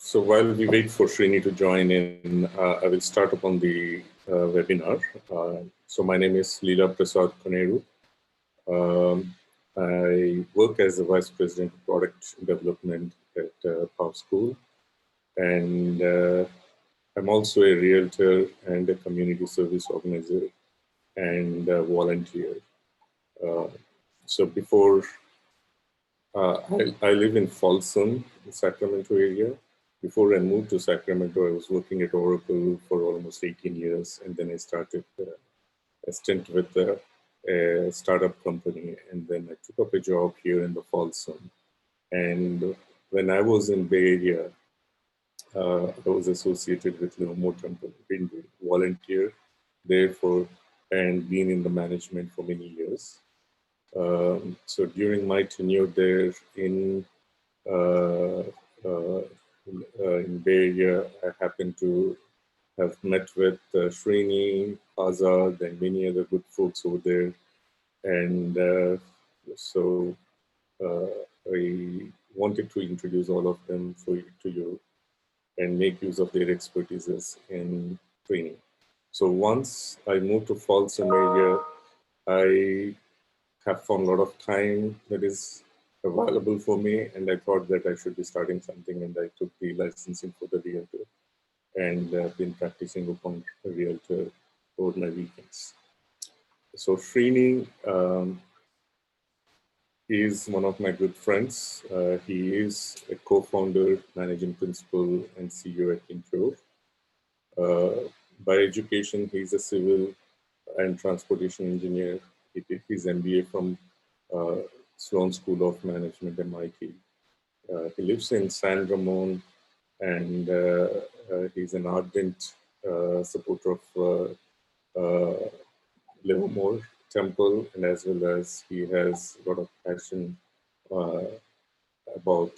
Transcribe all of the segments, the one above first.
So while we wait for Sreeni to join in, I will start upon the webinar. So my name is Leela Prasad Koneru. Um, I work as the Vice President of Product Development at Power School, and I'm also a realtor and a community service organizer and a volunteer. Uh, so before, I live in Folsom, Sacramento area. Before I moved to Sacramento, I was working at Oracle for almost 18 years, and then I started a stint with a startup company, and then I took up a job here in the Folsom. And when I was in Bay Area, I was associated with Livermore Temple, been volunteer there for, and been in the management for many years. So during my tenure there uh, uh, in Bay Area, I happened to have met with Sreeni, Prasad, and many other good folks over there. And so I wanted to introduce all of them to you and make use of their expertises in training. So once I moved to Folsom area, I have found a lot of time that is available for me, and I thought that I should be starting something, and I took the licensing for the realtor and been practicing upon a realtor over my weekends. So Sreeni is one of my good friends. He is a co-founder, managing principal, and CEO at Koneru. By education, he's a civil and transportation engineer. He did his MBA from Sloan School of Management, MIT. He lives in San Ramon, and he's an ardent supporter of Livermore Temple, and as well as he has a lot of passion about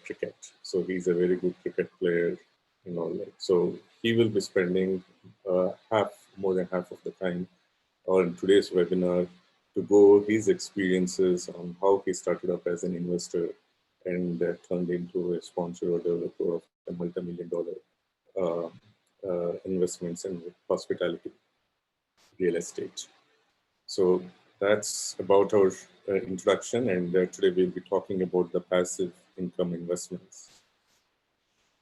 cricket. So he's a very good cricket player and all that. So he will be spending more than half of the time on today's webinar to go his experiences on how he started up as an investor and turned into a sponsor or developer of a multi-million-dollar investments in hospitality, real estate. So that's about our introduction, and today we'll be talking about the passive income investments.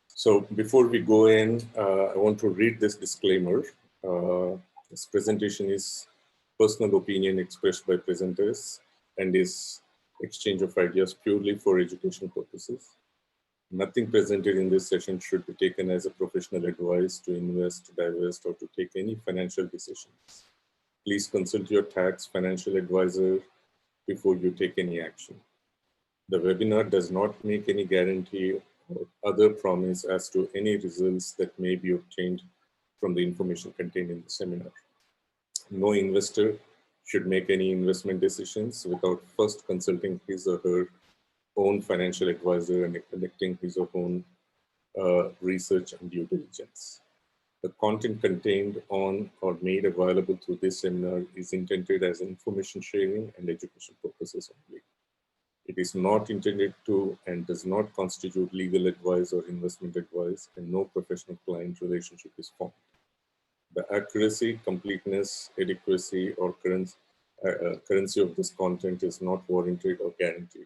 So before we go in, I want to read this disclaimer. This presentation is personal opinion expressed by presenters and is exchange of ideas purely for educational purposes. Nothing presented in this session should be taken as a professional advice to invest, divest, or to take any financial decisions. Please consult your tax financial advisor before you take any action. The webinar does not make any guarantee or other promise as to any results that may be obtained from the information contained in the seminar. No investor should make any investment decisions without first consulting his or her own financial advisor and conducting his or her own research and due diligence. The content contained on or made available through this seminar is intended as information sharing and education purposes only. It is not intended to and does not constitute legal advice or investment advice, and no professional client relationship is formed. The accuracy, completeness, adequacy, or currency of this content is not warranted or guaranteed.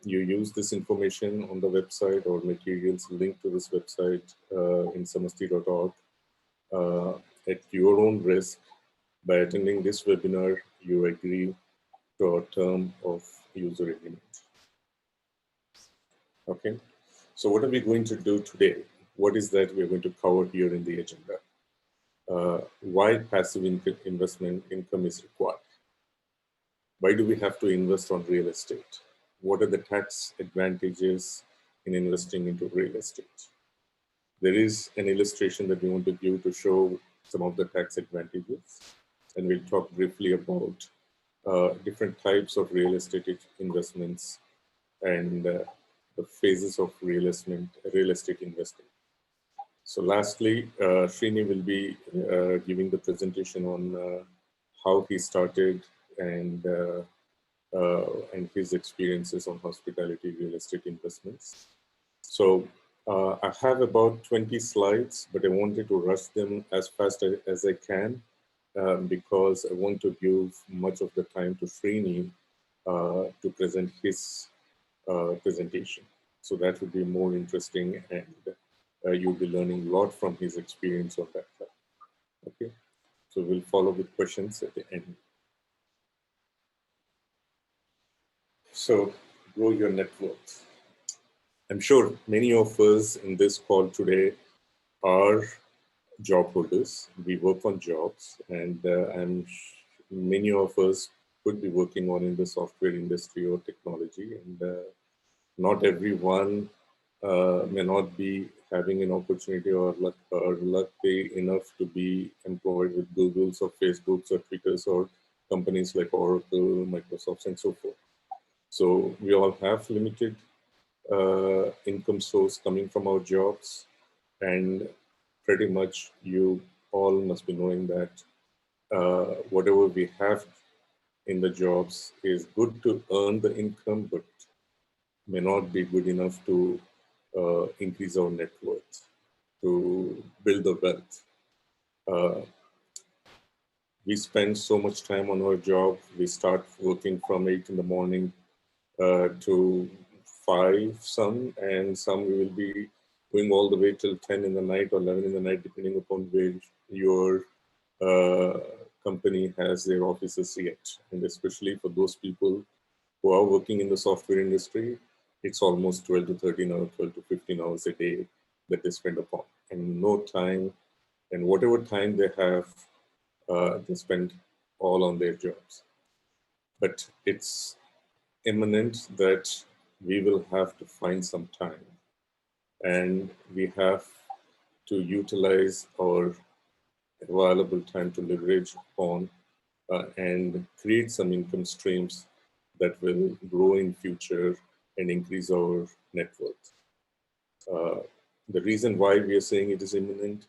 You use this information on the website or materials linked to this website in samasti.org at your own risk. By attending this webinar, you agree to a term of user agreement. Okay, so what are we going to do today? What is that we're going to cover here in the agenda? Why passive investment income is required? Why do we have to invest on real estate? What are the tax advantages in investing into real estate? There is an illustration that we want to give to show some of the tax advantages, and we'll talk briefly about different types of real estate investments and the phases of real estate investing. So lastly, Sreeni will be giving the presentation on how he started and his experiences on hospitality real estate investments. So I have about 20 slides, but I wanted to rush them as fast as I can because I want to give much of the time to Sreeni to present his presentation. So that would be more interesting, and you'll be learning a lot from his experience on that side. Okay, so we'll follow with questions at the end. So grow your net worth. I'm sure many of us in this call today are job holders. We work on jobs, and many of us could be working on in the software industry or technology, and not everyone may not be having an opportunity or lucky enough to be employed with Googles or Facebooks or Twitters or companies like Oracle, Microsoft, and so forth. So we all have limited income source coming from our jobs, and pretty much you all must be knowing that whatever we have in the jobs is good to earn the income, but may not be good enough to increase our net worth, to build the wealth. We spend so much time on our job. We start working from 8 in the morning to 5 some, and some we will be going all the way till 10 in the night or 11 in the night, depending upon where your uh, company has their offices yet. And especially for those people who are working in the software industry, it's almost 12 to 13 hours, 12 to 15 hours a day that they spend upon. And no time, and whatever time they have, they spend all on their jobs. But it's imminent that we will have to find some time, and we have to utilize our available time to leverage on and create some income streams that will grow in future and increase our net worth. The reason why we are saying it is imminent,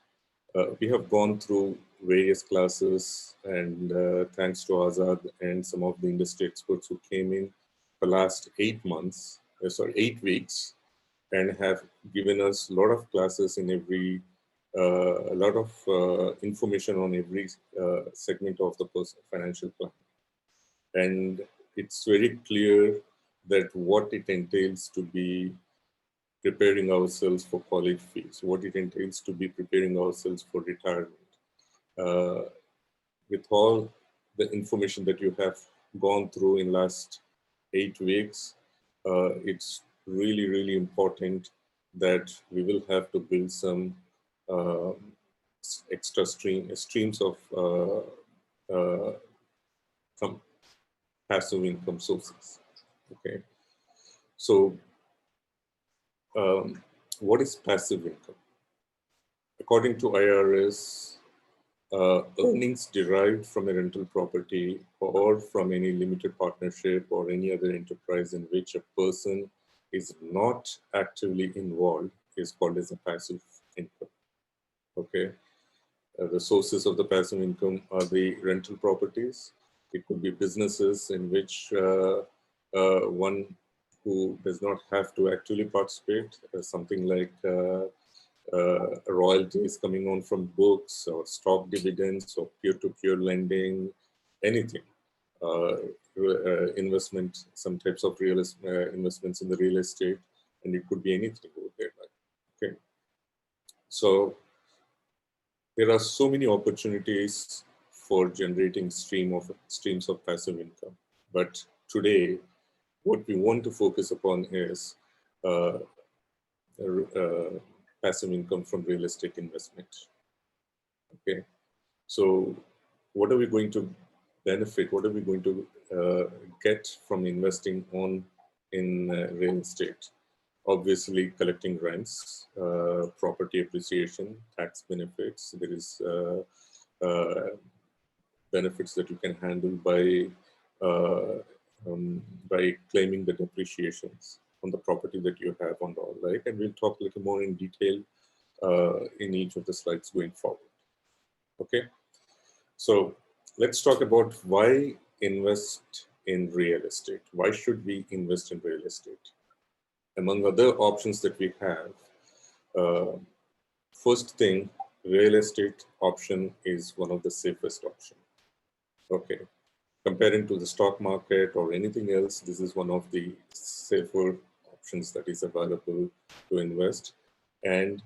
we have gone through various classes, and thanks to Azad and some of the industry experts who came in the last 8 months, 8 weeks, and have given us a lot of classes in every, a lot of information on every segment of the financial plan. And it's very clear that what it entails to be preparing ourselves for college fees, what it entails to be preparing ourselves for retirement. Uh, with all the information that you have gone through in last 8 weeks, it's really, really important that we will have to build some extra streams of some passive income sources. Okay, so what is passive income? According to IRS, earnings derived from a rental property or from any limited partnership or any other enterprise in which a person is not actively involved is called as a passive income. Okay, the sources of the passive income are the rental properties. It could be businesses in which one who does not have to actually participate, something like royalties coming on from books or stock dividends or peer-to-peer lending, anything. Investment, some types of investments in the real estate, and it could be anything over there. Okay, so there are so many opportunities for generating streams of passive income. But today, what we want to focus upon is uh, passive income from real estate investment. Okay, so what are we going to benefit? What are we going to get from investing in real estate? Obviously, collecting rents, property appreciation, tax benefits. There is benefits that you can handle uh, by claiming the depreciations on the property that you have on all, right? And we'll talk a little more in detail in each of the slides going forward. Okay, so let's talk about why invest in real estate. Why should we invest in real estate? Among other options that we have, uh, first thing, real estate option is one of the safest option. Okay, comparing to the stock market or anything else, this is one of the safer options that is available to invest. And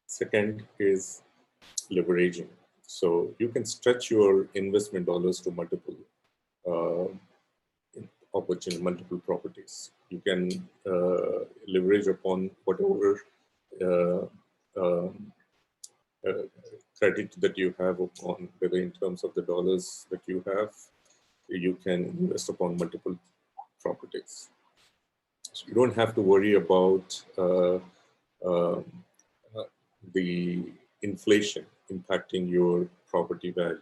second is leveraging. So you can stretch your investment dollars to multiple uh, opportunity, multiple properties. You can leverage upon whatever uh, um, uh, credit that you have upon, whether in terms of the dollars that you have, you can invest upon multiple properties. So you don't have to worry about um, uh, the inflation impacting your property value.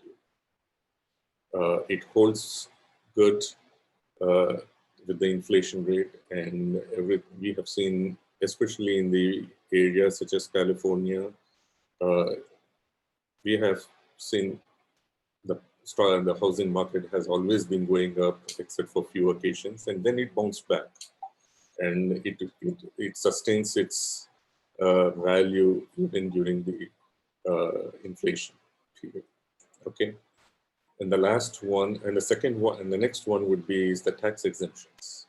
It holds good uh, with the inflation rate, and we have seen, especially in the areas such as California, uh, we have seen the housing market has always been going up, except for few occasions, and then it bounced back, and it sustains its value even during the inflation period. Okay. And the last one, and the second one, and the next one would be is the tax exemptions.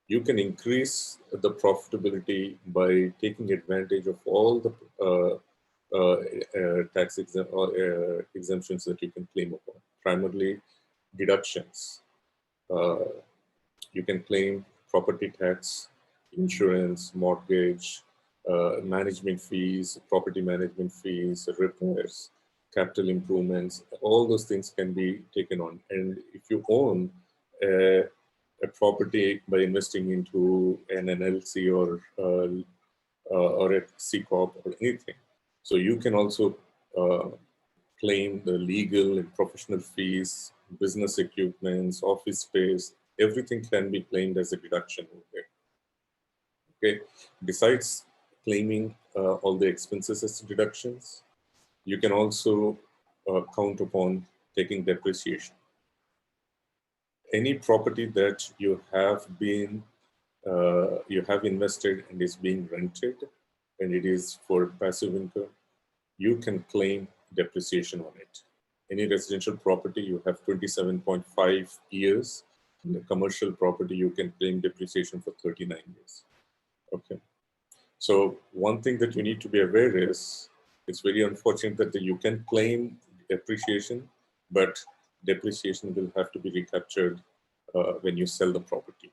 You can increase the profitability by taking advantage of all the tax exemptions that you can claim upon. Primarily, deductions. Uh, you can claim property tax, insurance, mortgage, management fees, property management fees, repairs, capital improvements. All those things can be taken on. And if you own a property by investing into an NLC or a C Corp or anything, so you can also uh, claim the legal and professional fees, business equipments, office space, everything can be claimed as a deduction over there. Okay. Besides claiming all the expenses as deductions, you can also count upon taking depreciation. Any property that you have invested and is being rented, and it is for passive income, you can claim depreciation on it. Any residential property, you have 27.5 years. In the commercial property, you can claim depreciation for 39 years. Okay. So one thing that you need to be aware is, it's very unfortunate that you can claim depreciation, but depreciation will have to be recaptured when you sell the property.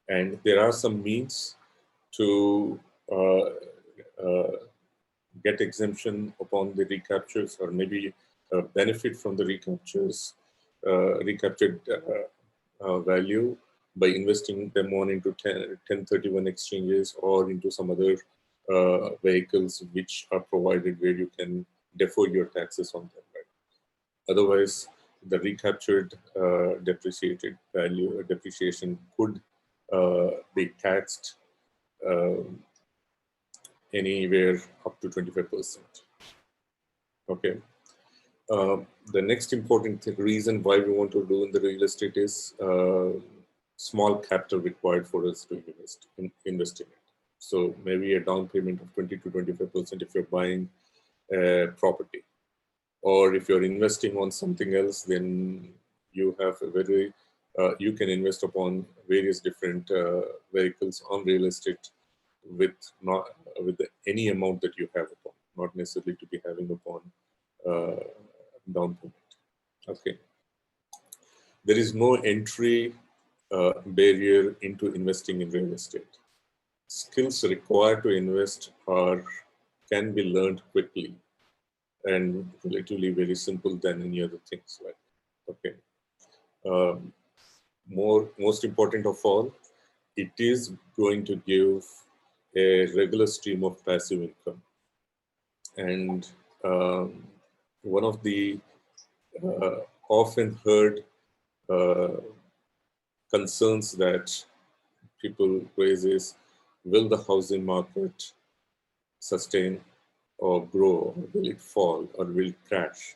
And there are some means to uh, uh, get exemption upon the recaptures, or maybe benefit from the recaptured value by investing them on into 1031 exchanges or into some other vehicles which are provided where you can defer your taxes on them. Right? Otherwise, the recaptured depreciated value depreciation could be taxed anywhere up to 25%. Okay. The next important reason why we want to do in the real estate is small capital required for us to invest in it. So maybe a down payment of 20 to 25% if you're buying a property, or if you're investing on something else, then you have a very you can invest upon various different vehicles on real estate with any amount that you have upon, not necessarily to be having upon down payment. Okay. There is no entry barrier into investing in real estate. Skills required to invest can be learned quickly and relatively very simple than any other things. Right? Okay. Um, most important of all, it is going to give a regular stream of passive income. And one of the often heard concerns that people raise is, will the housing market sustain or grow, or will it fall, or will it crash?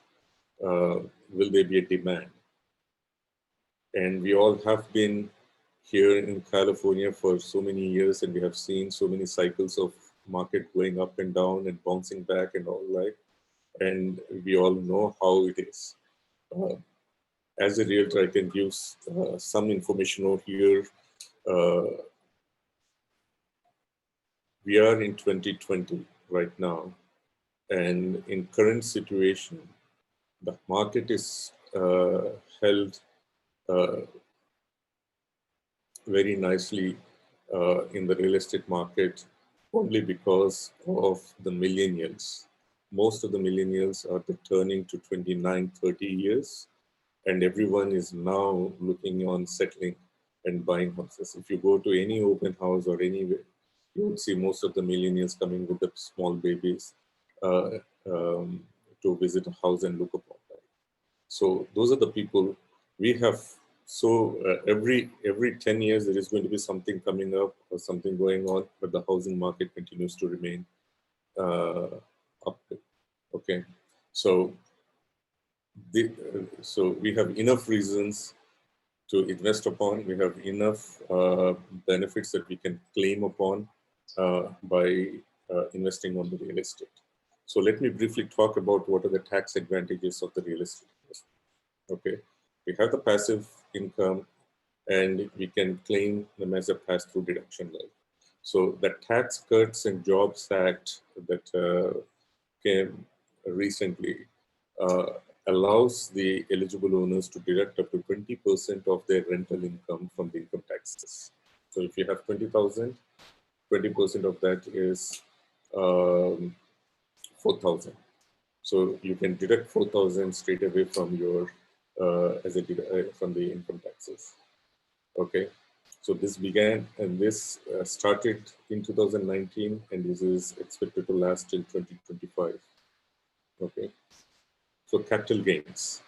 Will there be a demand? And we all have been here in California for so many years, and we have seen so many cycles of market going up and down and bouncing back and all that. And we all know how it is. Uh, as a realtor, I can give some information over here. Uh, we are in 2020 right now, and in current situation, the market is held uh, very nicely in the real estate market only because of the millennials. Most of the millennials are turning to 29, 30 years, and everyone is now looking on settling and buying houses. If you go to any open house or anywhere, you would see most of the millennials coming with the small babies uh, um, to visit a house and look upon that. So those are the people we have. So every 10 years there is going to be something coming up or something going on, but the housing market continues to remain uh, up. Okay, so so we have enough reasons to invest upon. We have enough benefits that we can claim upon by investing on the real estate. So let me briefly talk about what are the tax advantages of the real estate investment. Okay, we have the passive income, and we can claim them as a pass-through deduction like. So the Tax Cuts and Jobs Act that came recently uh, allows the eligible owners to deduct up to 20% of their rental income from the income taxes. So if you have 20,000, 20% of that is 4,000. So you can deduct 4,000 straight away from your from the income taxes. Okay. So this began and this started in 2019, and this is expected to last till 2025. Okay. So capital gains.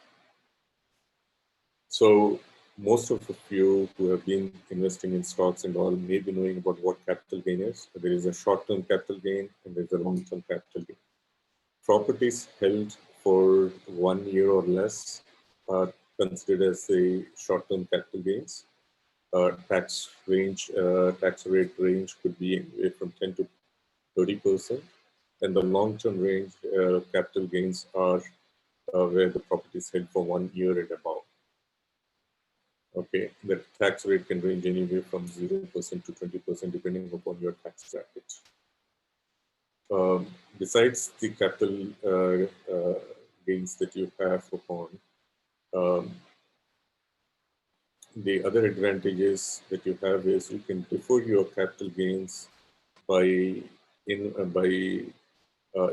So most of you who have been investing in stocks and all may be knowing about what capital gain is. There is a short-term capital gain and there's a long-term capital gain. Properties held for 1 year or less are considered as the short-term capital gains. Tax rate range could be anywhere from 10 to 30%, and the long-term range capital gains are where the property is held for 1 year and above. Okay, the tax rate can range anywhere from 0% to 20% depending upon your tax bracket. Besides the capital gains that you have upon, um, the other advantages that you have is you can defer your capital gains by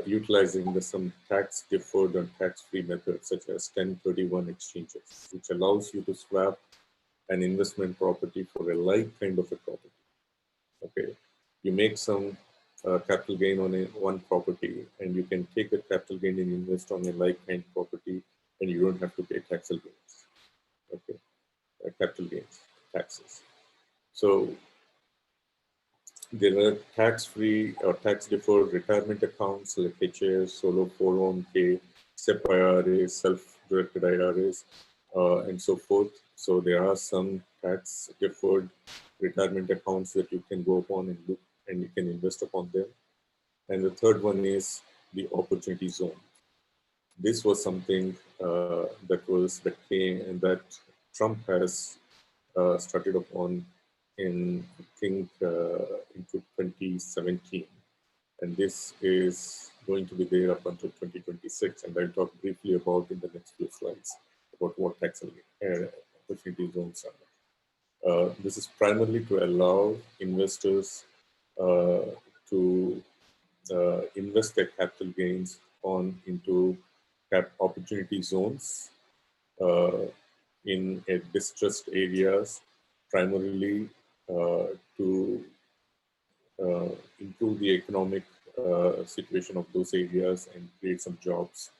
utilizing some tax deferred and tax free methods such as 1031 exchanges, which allows you to swap an investment property for a like kind of a property. Okay, you make some capital gain on one property, and you can take that capital gain and invest on a like kind property, and you don't have to pay taxable gains. Okay, capital gains taxes. So there are tax-free or tax-deferred retirement accounts like HAS, solo 401k, SEP IRAs, self-directed IRAs, and so forth. So there are some tax-deferred retirement accounts that you can go upon and look, and you can invest upon them. And the third one is the opportunity zone. This was something that came and that Trump has started upon in, I think, into 2017. And this is going to be there up until 2026. And I'll talk briefly about in the next few slides about what tax opportunity zones are. This is primarily to allow investors to invest their capital gains on into opportunity zones uh, in distressed areas, primarily to improve the economic situation of those areas and create some jobs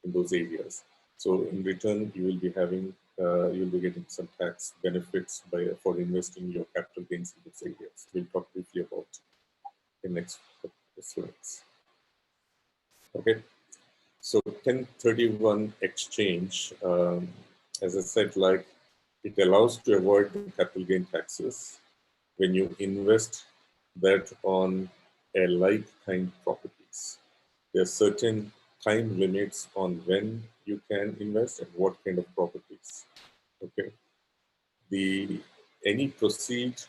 in those areas. So in return, you will be having, you'll be getting some tax benefits for investing your capital gains in those areas. We'll talk briefly about in next slides. Okay. So 1031 exchange, as I said, like it it allows to avoid the capital gain taxes when you invest that on a like kind properties. There are certain time limits on when you can invest and what kind of properties. Okay. The any proceed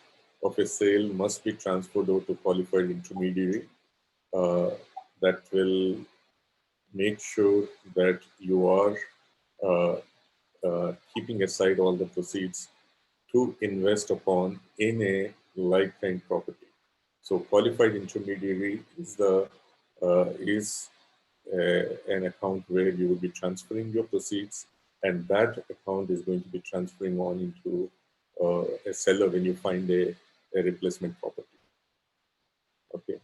of a sale must be transferred over to qualified intermediary uh, that will make sure that you are uh, keeping aside all the proceeds to invest upon in a like kind property. So qualified intermediary is the is an account where you will be transferring your proceeds, and that account is going to be transferring on into a seller when you find a replacement property. Okay.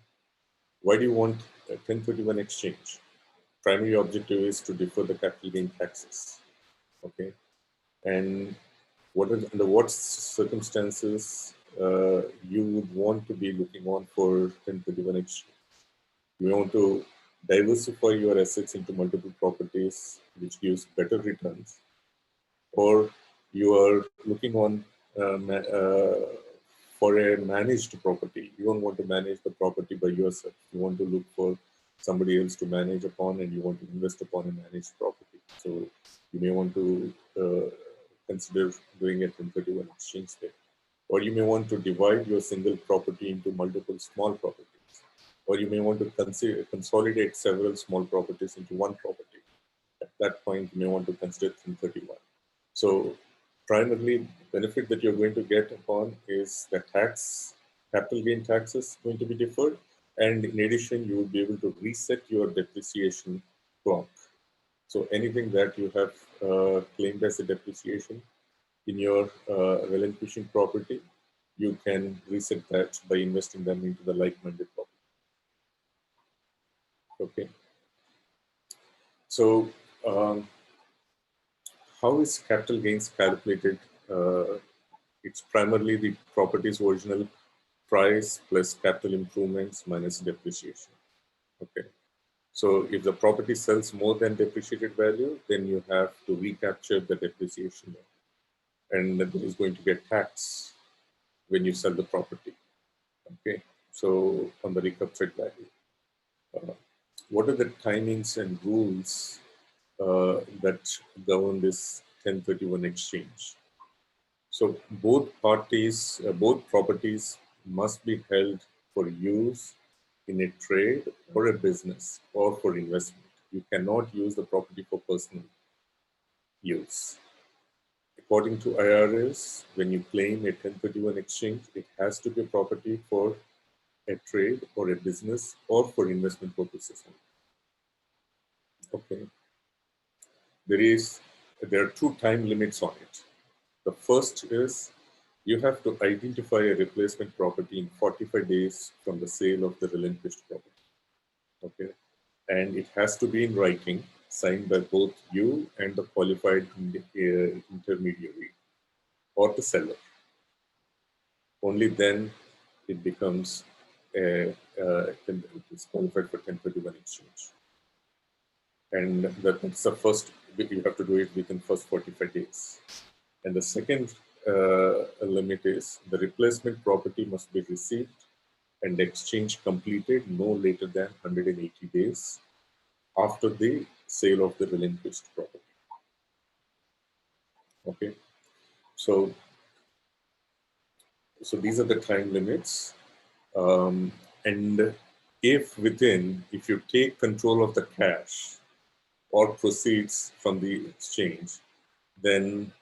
Why do you want a 1031 exchange? Primary objective is to defer the capital gain taxes. Okay. And under what circumstances you would want to be looking on for 1031 exchange? You want to diversify your assets into multiple properties, which gives better returns, or you are looking on for a managed property. You don't want to manage the property by yourself. You want to look for somebody else to manage upon, and you want to invest upon a managed property. So you may want to consider doing a 1031 exchange there. Or you may want to divide your single property into multiple small properties. Or you may want to consolidate several small properties into one property. At that point, you may want to consider 1031. So primarily, benefit that you're going to get upon is the tax, capital gain taxes going to be deferred. And in addition, you will be able to reset your depreciation clock. So anything that you have claimed as a depreciation in your relinquishing property, you can reset that by investing them into the like-minded property. Okay. So how is capital gains calculated? It's primarily the property's original price plus capital improvements minus depreciation. Okay. So if the property sells more than depreciated value, then you have to recapture the depreciation, and there is going to get tax when you sell the property. Okay. So on the recaptured value. What are the timings and rules that govern this 1031 exchange? So both properties must be held for use in a trade or a business or for investment. You cannot use the property for personal use. According to IRS, when you claim a 1031 exchange, it has to be a property for a trade or a business or for investment purposes. Okay. There are two time limits on it. The first is you have to identify a replacement property in 45 days from the sale of the relinquished property. Okay. And it has to be in writing, signed by both you and the qualified intermediary or the seller. Only then it becomes it's qualified for 1031 exchange. And that's the first, you have to do it within first 45 days. And the second limit is the replacement property must be received and exchange completed no later than 180 days after the sale of the relinquished property. Okay, so these are the time limits, and if you take control of the cash or proceeds from the exchange, then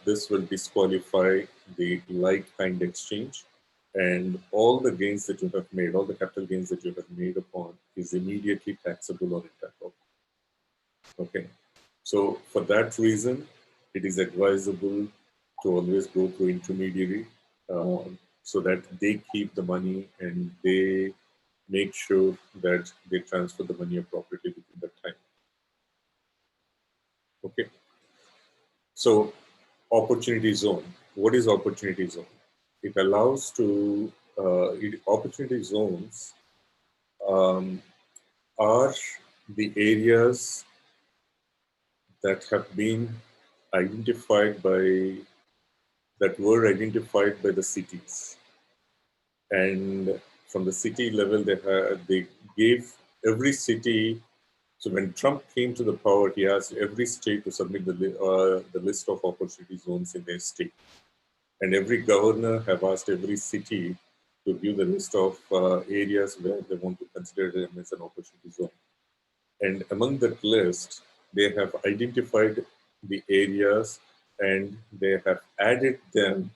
this will disqualify the like kind exchange, and all the gains that you have made, all the capital gains that you have made upon is immediately taxable on entire property. Okay. So for that reason, it is advisable to always go through intermediary so that they keep the money and they make sure that they transfer the money appropriately within that time. Okay. So opportunity zone. What is opportunity zone? It allows to opportunity zones are the areas that have been identified by that were identified by the cities. And from the city level, they gave every city. So when Trump came to the power, he asked every state to submit the list of opportunity zones in their state. And every governor have asked every city to give the list of areas where they want to consider them as an opportunity zone. And among that list, they have identified the areas and they have added them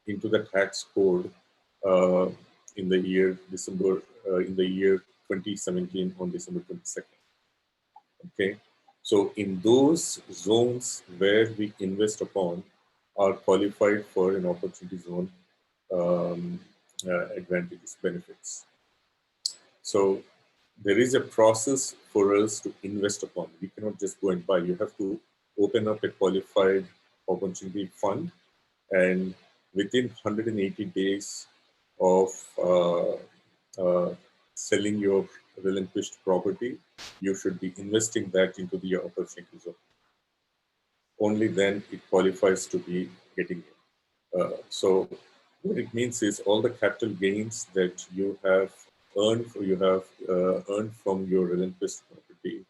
into the tax code uh, in the year 2017 on December 22nd. Okay, so in those zones where we invest upon are qualified for an opportunity zone um, advantages benefits. So there is a process for us to invest upon. We cannot just go and buy. You have to open up a qualified opportunity fund, and within 180 days of selling your relinquished property, you should be investing that into the opportunity zone. Only then it qualifies to be getting it. So what it means is all the capital gains that you have earned from your relinquished property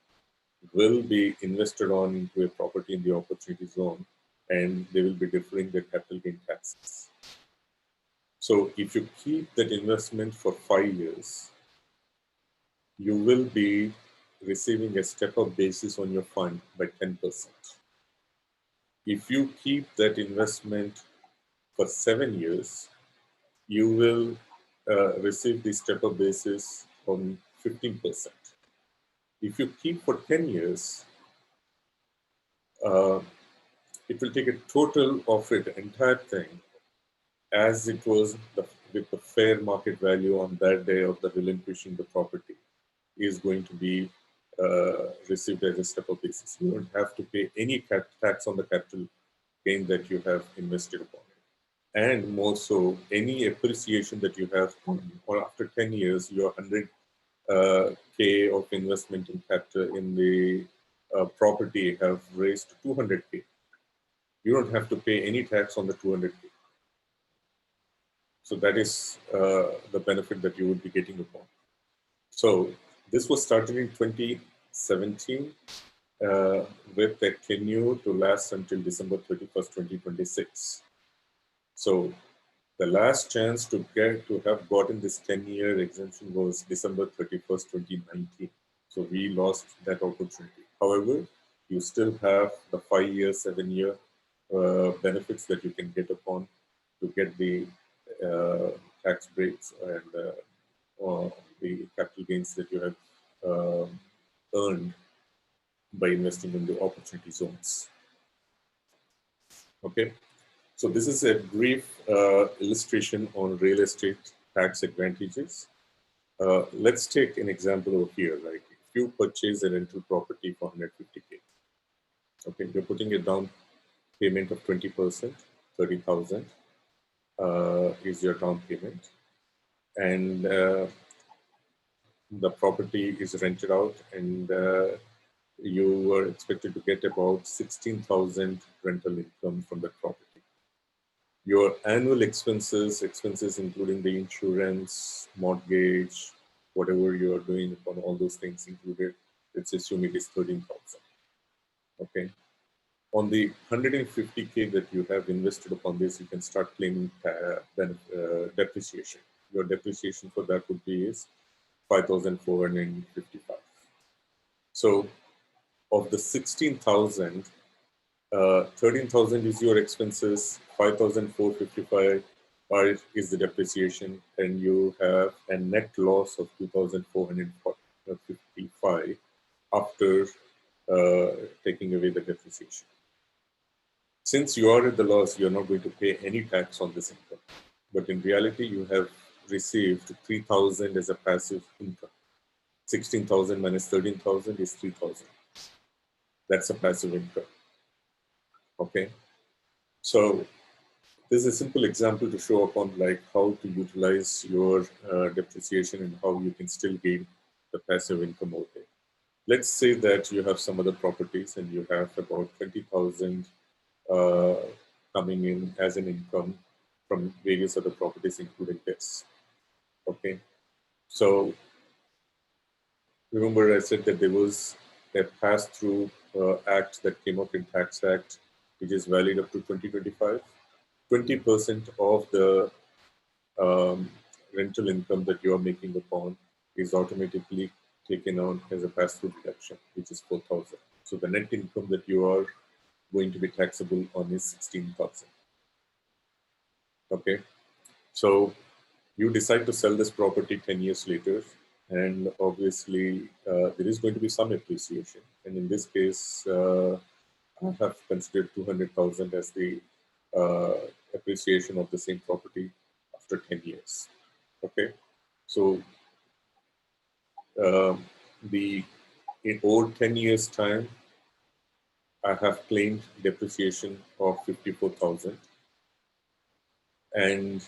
will be invested on into a property in the opportunity zone, and they will be deferring their capital gain taxes. So if you keep that investment for 5 years, you will be receiving a step-up basis on your fund by 10%. If you keep that investment for 7 years, you will receive the step-up basis on 15%. If you keep for 10 years, uh, it will take a total of it, entire thing, as it was with the fair market value on that day of the relinquishing the property, is going to be received as a step-up basis. You don't have to pay any tax on the capital gain that you have invested upon it. And more so, any appreciation that you have or after 10 years, your 100 K of investment in capital in the property have raised to 200K. You don't have to pay any tax on the 200K. So that is the benefit that you would be getting upon. So this was started in 2017 with a tenure to last until December 31st, 2026. So the last chance to have gotten this 10-year exemption was December 31st, 2019. So we lost that opportunity. However, you still have the 5-year, 7-year benefits that you can get upon to get the tax breaks and the capital gains that you have earned by investing in the opportunity zones. Okay, so this is a brief illustration on real estate tax advantages. Let's take an example over here. Like if you purchase a rental property for 150K, okay, you're putting a down payment of 20%, 30,000 is your down payment, and the property is rented out, and you were expected to get about 16,000 rental income from that property. Your annual expenses including the insurance, mortgage, whatever you are doing on all those things included, let's assume it is 13,000. Okay. On the 150K that you have invested upon this, you can start claiming depreciation. Your depreciation for that would be is 5,455. So of the 16,000, 13,000 is your expenses, 5,455 is the depreciation, and you have a net loss of 2,455 after taking away the depreciation. Since you are at the loss, you are not going to pay any tax on this income. But in reality, you have received 3,000 as a passive income. 16,000 minus 13,000 is 3,000. That's a passive income. Okay. So this is a simple example to show upon like how to utilize your depreciation and how you can still gain the passive income out there. Let's say that you have some other properties and you have about 20,000 uh, coming in as an income from various other properties, including this. Okay, so remember I said that there was a pass-through act that came up in Tax Act, which is valid up to 2025. 20% of the rental income that you are making upon is automatically taken out as a pass-through deduction, which is 4,000. So the net income that you are going to be taxable on is 16,000. Okay, so you decide to sell this property 10 years later, and obviously there is going to be some appreciation. And in this case, I have considered 200,000 as the uh, appreciation of the same property after 10 years. Okay, so um, the in over 10 years time, I have claimed depreciation of 54,000. And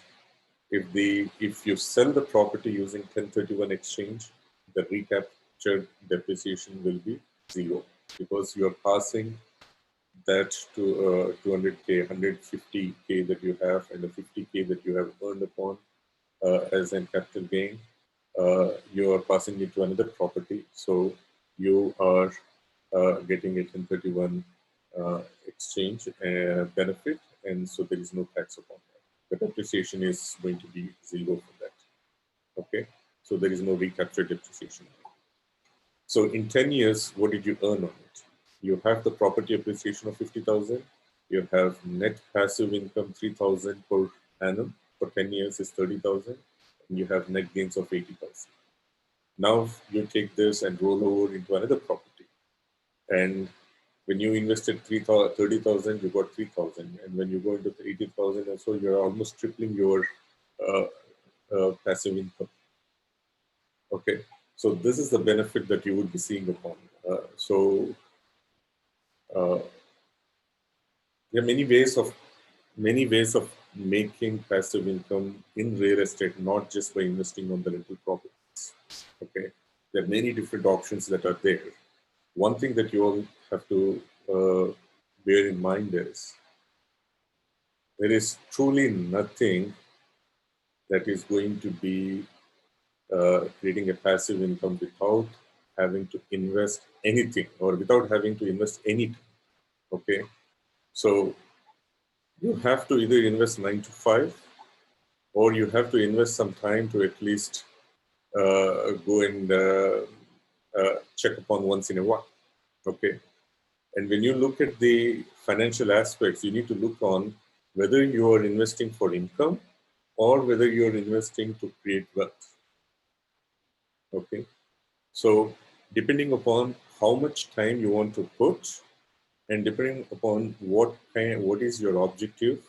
if you sell the property using 1031 exchange, the recaptured depreciation will be zero, because you are passing that to 200k, 150k that you have, and the 50k that you have earned upon as a capital gain, you are passing it to another property. So you are getting a 1031 exchange benefit, and so there is no tax upon that. The depreciation is going to be zero for that. Okay, so there is no recapture depreciation. So in 10 years, what did you earn on it? You have the property appreciation of 50,000. You have net passive income 3,000 per annum. For 10 years is 30,000. And you have net gains of 80,000. Now you take this and roll over into another property. And when you invested 30,000, you got 3,000. And when you go into 80,000 or so, you're almost tripling your uh, passive income. Okay, so this is the benefit that you would be seeing upon. Uh, there are many ways of making passive income in real estate, not just by investing on the rental properties. Okay, there are many different options that are there. One thing that you all have to bear in mind is there is truly nothing that is going to be creating a passive income without having to invest anything or without having to invest anything. Okay, so you have to either invest 9 to 5, or you have to invest some time to at least go and check upon once in a while. Okay, and when you look at the financial aspects, you need to look on whether you are investing for income or whether you are investing to create wealth. Okay, so depending upon how much time you want to put, and depending upon what is your objective,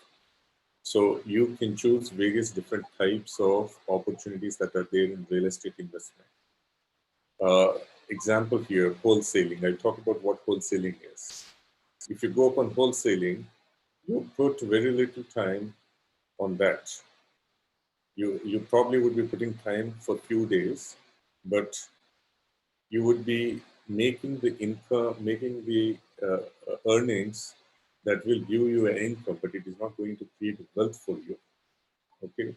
so you can choose various different types of opportunities that are there in real estate investment. Example here, wholesaling. I'll talk about what wholesaling is. If you go upon wholesaling, you put very little time on that. You probably would be putting time for a few days, but you would be making the income, making the earnings that will give you an income, but it is not going to create wealth for you. Okay,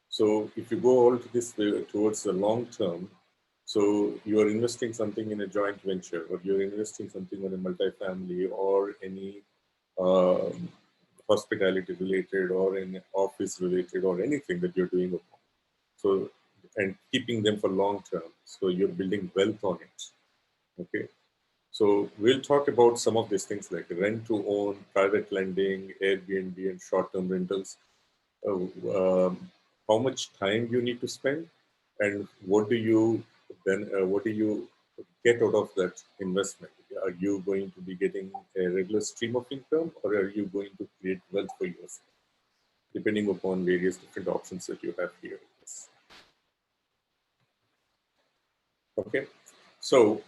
so if you go all to this way towards the long term, so you are investing something in a joint venture, or you're investing something on a multifamily or any um, hospitality related or in office related or anything that you're doing. So, and keeping them for long term. So you're building wealth on it. Okay. So we'll talk about some of these things like rent to own, private lending, Airbnb, and short-term rentals. Uh, um, how much time you need to spend, and what do you get out of that investment? Are you going to be getting a regular stream of income, or are you going to create wealth for yourself? Depending upon various different options that you have here. Okay, so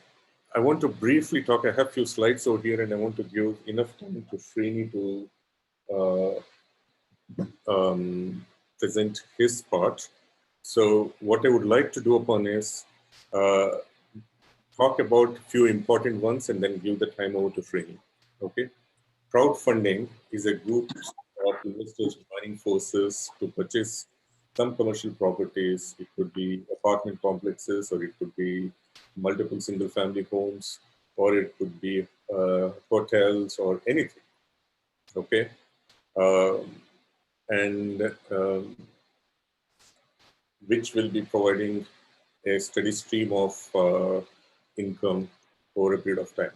I want to briefly talk. I have few slides over here, and I want to give enough time to Sreeni to present his part. So what I would like to do upon is uh, talk about few important ones and then give the time over to Sreeni. Okay. Crowdfunding is a group of investors joining forces to purchase some commercial properties. It could be apartment complexes, or it could be multiple single-family homes, or it could be hotels, or anything. Okay, um, and which will be providing a steady stream of income over a period of time.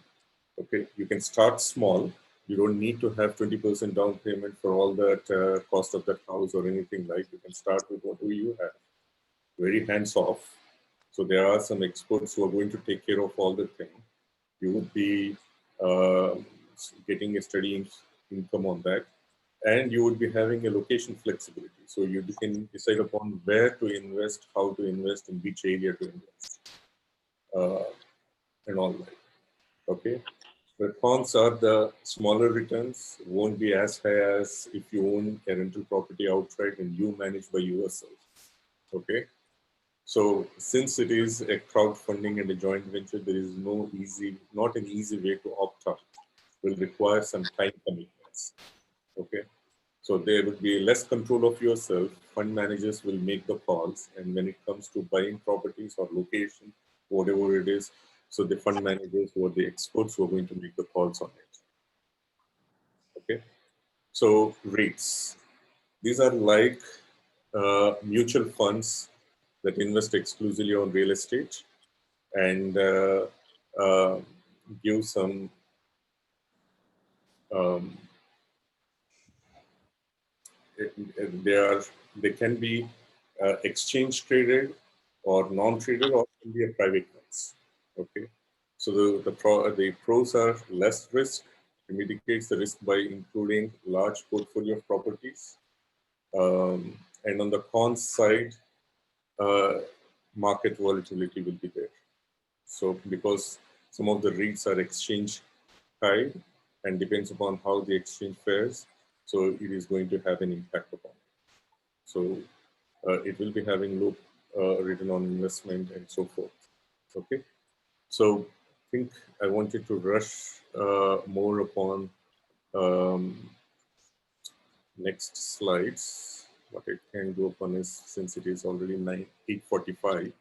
Okay, you can start small. You don't need to have 20% down payment for all that cost of that house or anything like. You can start with whatever you have. Very hands off. So there are some experts who are going to take care of all the thing. You would be uh, getting a steady income on that, and you would be having a location flexibility. So you can decide upon where to invest, how to invest, in which area to invest, uh, and all that. Okay. The cons are the smaller returns won't be as high as if you own a rental property outright and you manage by yourself. Okay. So since it is a crowdfunding and a joint venture, there is not an easy way to opt out. Will require some time commitments. Okay. So there would be less control of yourself. Fund managers will make the calls, and when it comes to buying properties or location, whatever it is, so the fund managers who are the experts who are going to make the calls on it. Okay. So REITs, these are like mutual funds that invest exclusively on real estate and uh, give some um, they are they can be exchange traded or non-traded, or can be a private ones. Okay, so the pros are less risk. It mitigates the risk by including large portfolio of properties, and on the cons side, uh, market volatility will be there. So because some of the REITs are exchange tied and depends upon how the exchange fares, so it is going to have an impact upon it. So it will be having low return on investment and so forth. Okay, so I think I wanted to rush more upon um, next slides. What I can do upon is, since it is already 8:45,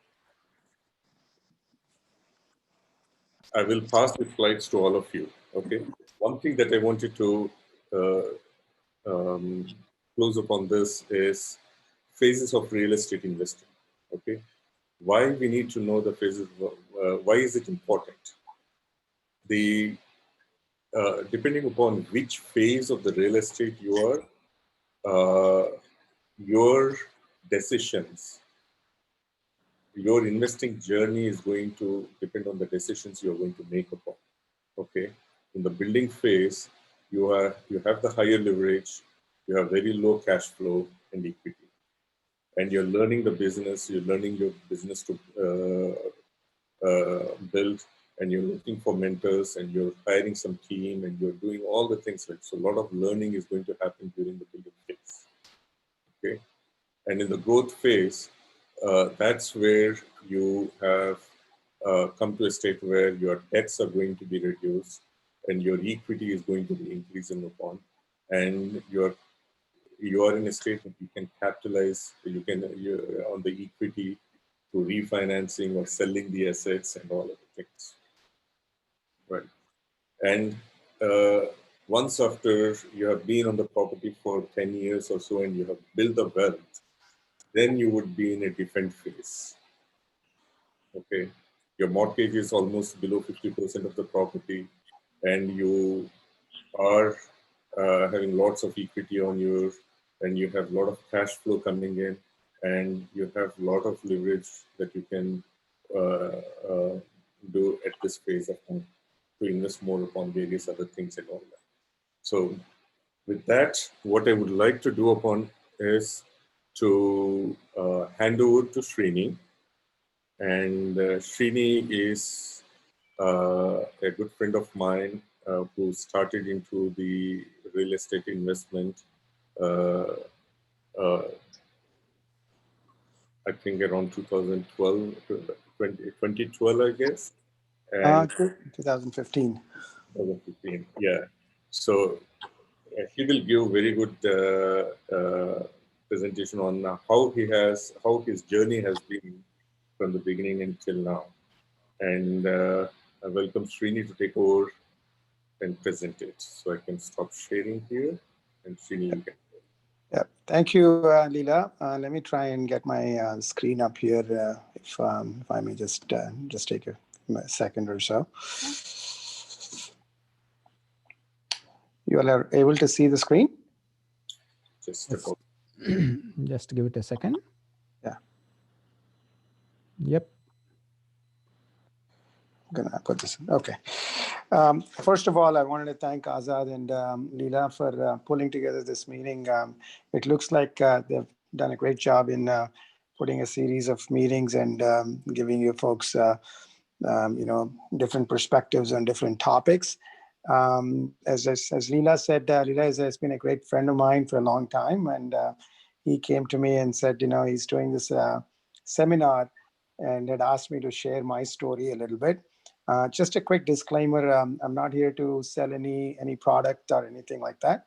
I will pass the slides to all of you. Okay, one thing that I wanted to uh, um, close upon this is phases of real estate investing. Okay, why we need to know the phases, why is it important? The Depending upon which phase of the real estate you are, your decisions, your investing journey is going to depend on the decisions you're going to make upon. Okay, in the building phase, you have the higher leverage, you have very low cash flow and equity, and you're learning the business, you're learning your business to build, and you're looking for mentors, and you're hiring some team, and you're doing all the things. Right? So a lot of learning is going to happen during the building phase. Okay, and in the growth phase, that's where you have come to a state where your debts are going to be reduced, and your equity is going to be increasing upon, and you are in a state that you can capitalize, on the equity through refinancing or selling the assets and all of the things. Right. And uh, once after you have been on the property for 10 years or so and you have built the wealth, then you would be in a different phase. Okay. Your mortgage is almost below 50% of the property, and you are having lots of equity on your, and you have a lot of cash flow coming in, and you have a lot of leverage that you can uh, uh, do at this phase of time to invest more upon various other things and all that. So with that, what I would like to do upon is to hand over to Sreeni. And Sreeni is a good friend of mine who started into the real estate investment, uh, uh, I think around 2012, 2012, I guess, and 2015. 2015, yeah. So he will give very good presentation on how his journey has been from the beginning until now. And I welcome Sreeni to take over and present it. So I can stop sharing here, and Sreeni, you can. Yeah, thank you, Leela. Let me try and get my screen up here. If I may just take a second or so. You all are able to see the screen? Just Yes. about. Just give it a second. Yeah. Yep. I'm gonna put this in. Okay. First of all, I wanted to thank Azad and Leela for pulling together this meeting. It looks like they've done a great job in putting a series of meetings and giving you folks, different perspectives on different topics. As Leela said, Leela has been a great friend of mine for a long time, and he came to me and said, he's doing this seminar, and had asked me to share my story a little bit. Just a quick disclaimer: I'm not here to sell any product or anything like that,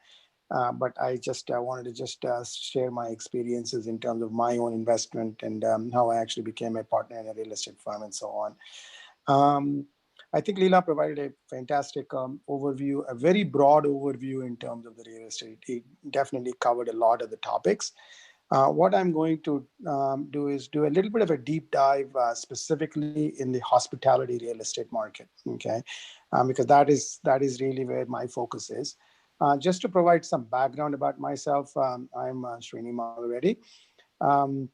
but I just wanted to just share my experiences in terms of my own investment and how I actually became a partner in a real estate firm and so on. I think Leela provided a fantastic overview, a very broad overview in terms of the real estate. It definitely covered a lot of the topics. What I'm going to do is do a little bit of a deep dive specifically in the hospitality real estate market, okay? Because that is really where my focus is. Just to provide some background about myself, I'm Sreeni Malireddy. Um,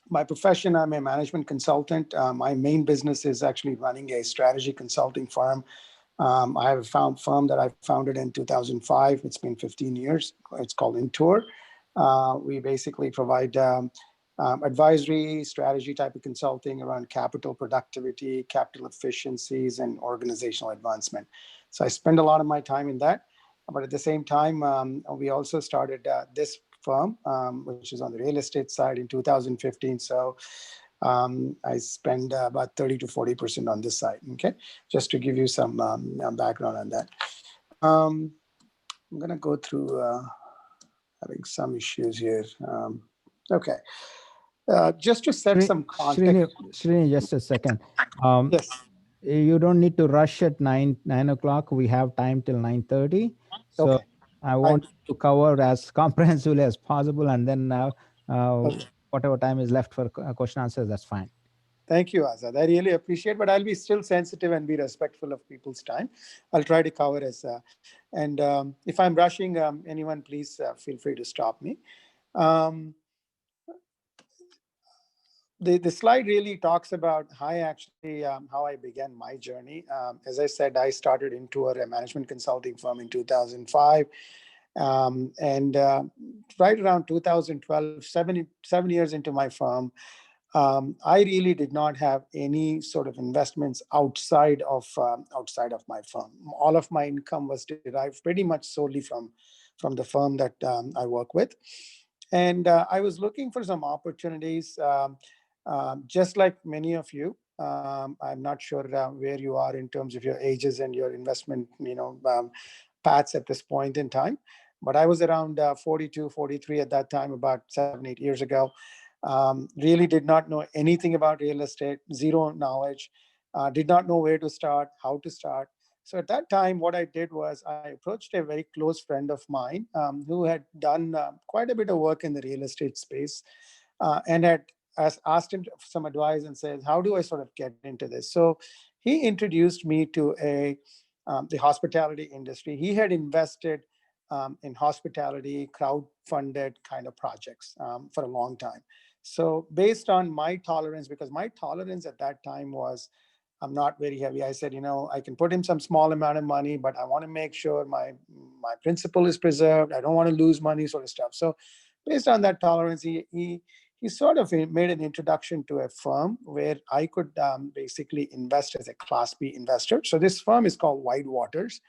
my profession, I'm a management consultant. My main business is actually running a strategy consulting firm. I have a firm that I founded in 2005. It's been 15 years. It's called Intour. We basically provide advisory, strategy type of consulting around capital productivity, capital efficiencies, and organizational advancement. So I spend a lot of my time in that. But at the same time, we also started this firm, which is on the real estate side in 2015. So I spend about 30 to 40% on this side. Okay, just to give you some background on that. I'm going to go through having some issues here. Okay, just to set some context. Sreeni, just a second. Yes. You don't need to rush at 9 o'clock. We have time till 9:30. So Okay. I want to cover as comprehensively as possible, and then Okay. whatever time is left for question answers, that's fine. Thank you, Azad. I really appreciate, but I'll be still sensitive and be respectful of people's time. I'll try to cover as, and if I'm rushing, anyone, please feel free to stop me. Um, the slide really talks about how I began my journey. As I said, I started into a management consulting firm in 2005. And right around 2012, 7 years into my firm, I really did not have any sort of investments outside of my firm. All of my income was derived pretty much solely from the firm that I work with, and I was looking for some opportunities, just like many of you. I'm not sure where you are in terms of your ages and your investment, paths at this point in time. But I was around 42, 43 at that time, about 7, 8 years ago. Really did not know anything about real estate, zero knowledge, did not know where to start, how to start. So at that time, what I did was I approached a very close friend of mine who had done quite a bit of work in the real estate space, and had asked him for some advice and says, how do I sort of get into this? So he introduced me to the hospitality industry. He had invested in hospitality, crowd-funded kind of projects for a long time. So based on my tolerance, because my tolerance at that time was, I'm not very heavy. I said, I can put in some small amount of money, but I want to make sure my principal is preserved. I don't want to lose money, sort of stuff. So based on that tolerance, he sort of made an introduction to a firm where I could basically invest as a Class B investor. So this firm is called White Waters.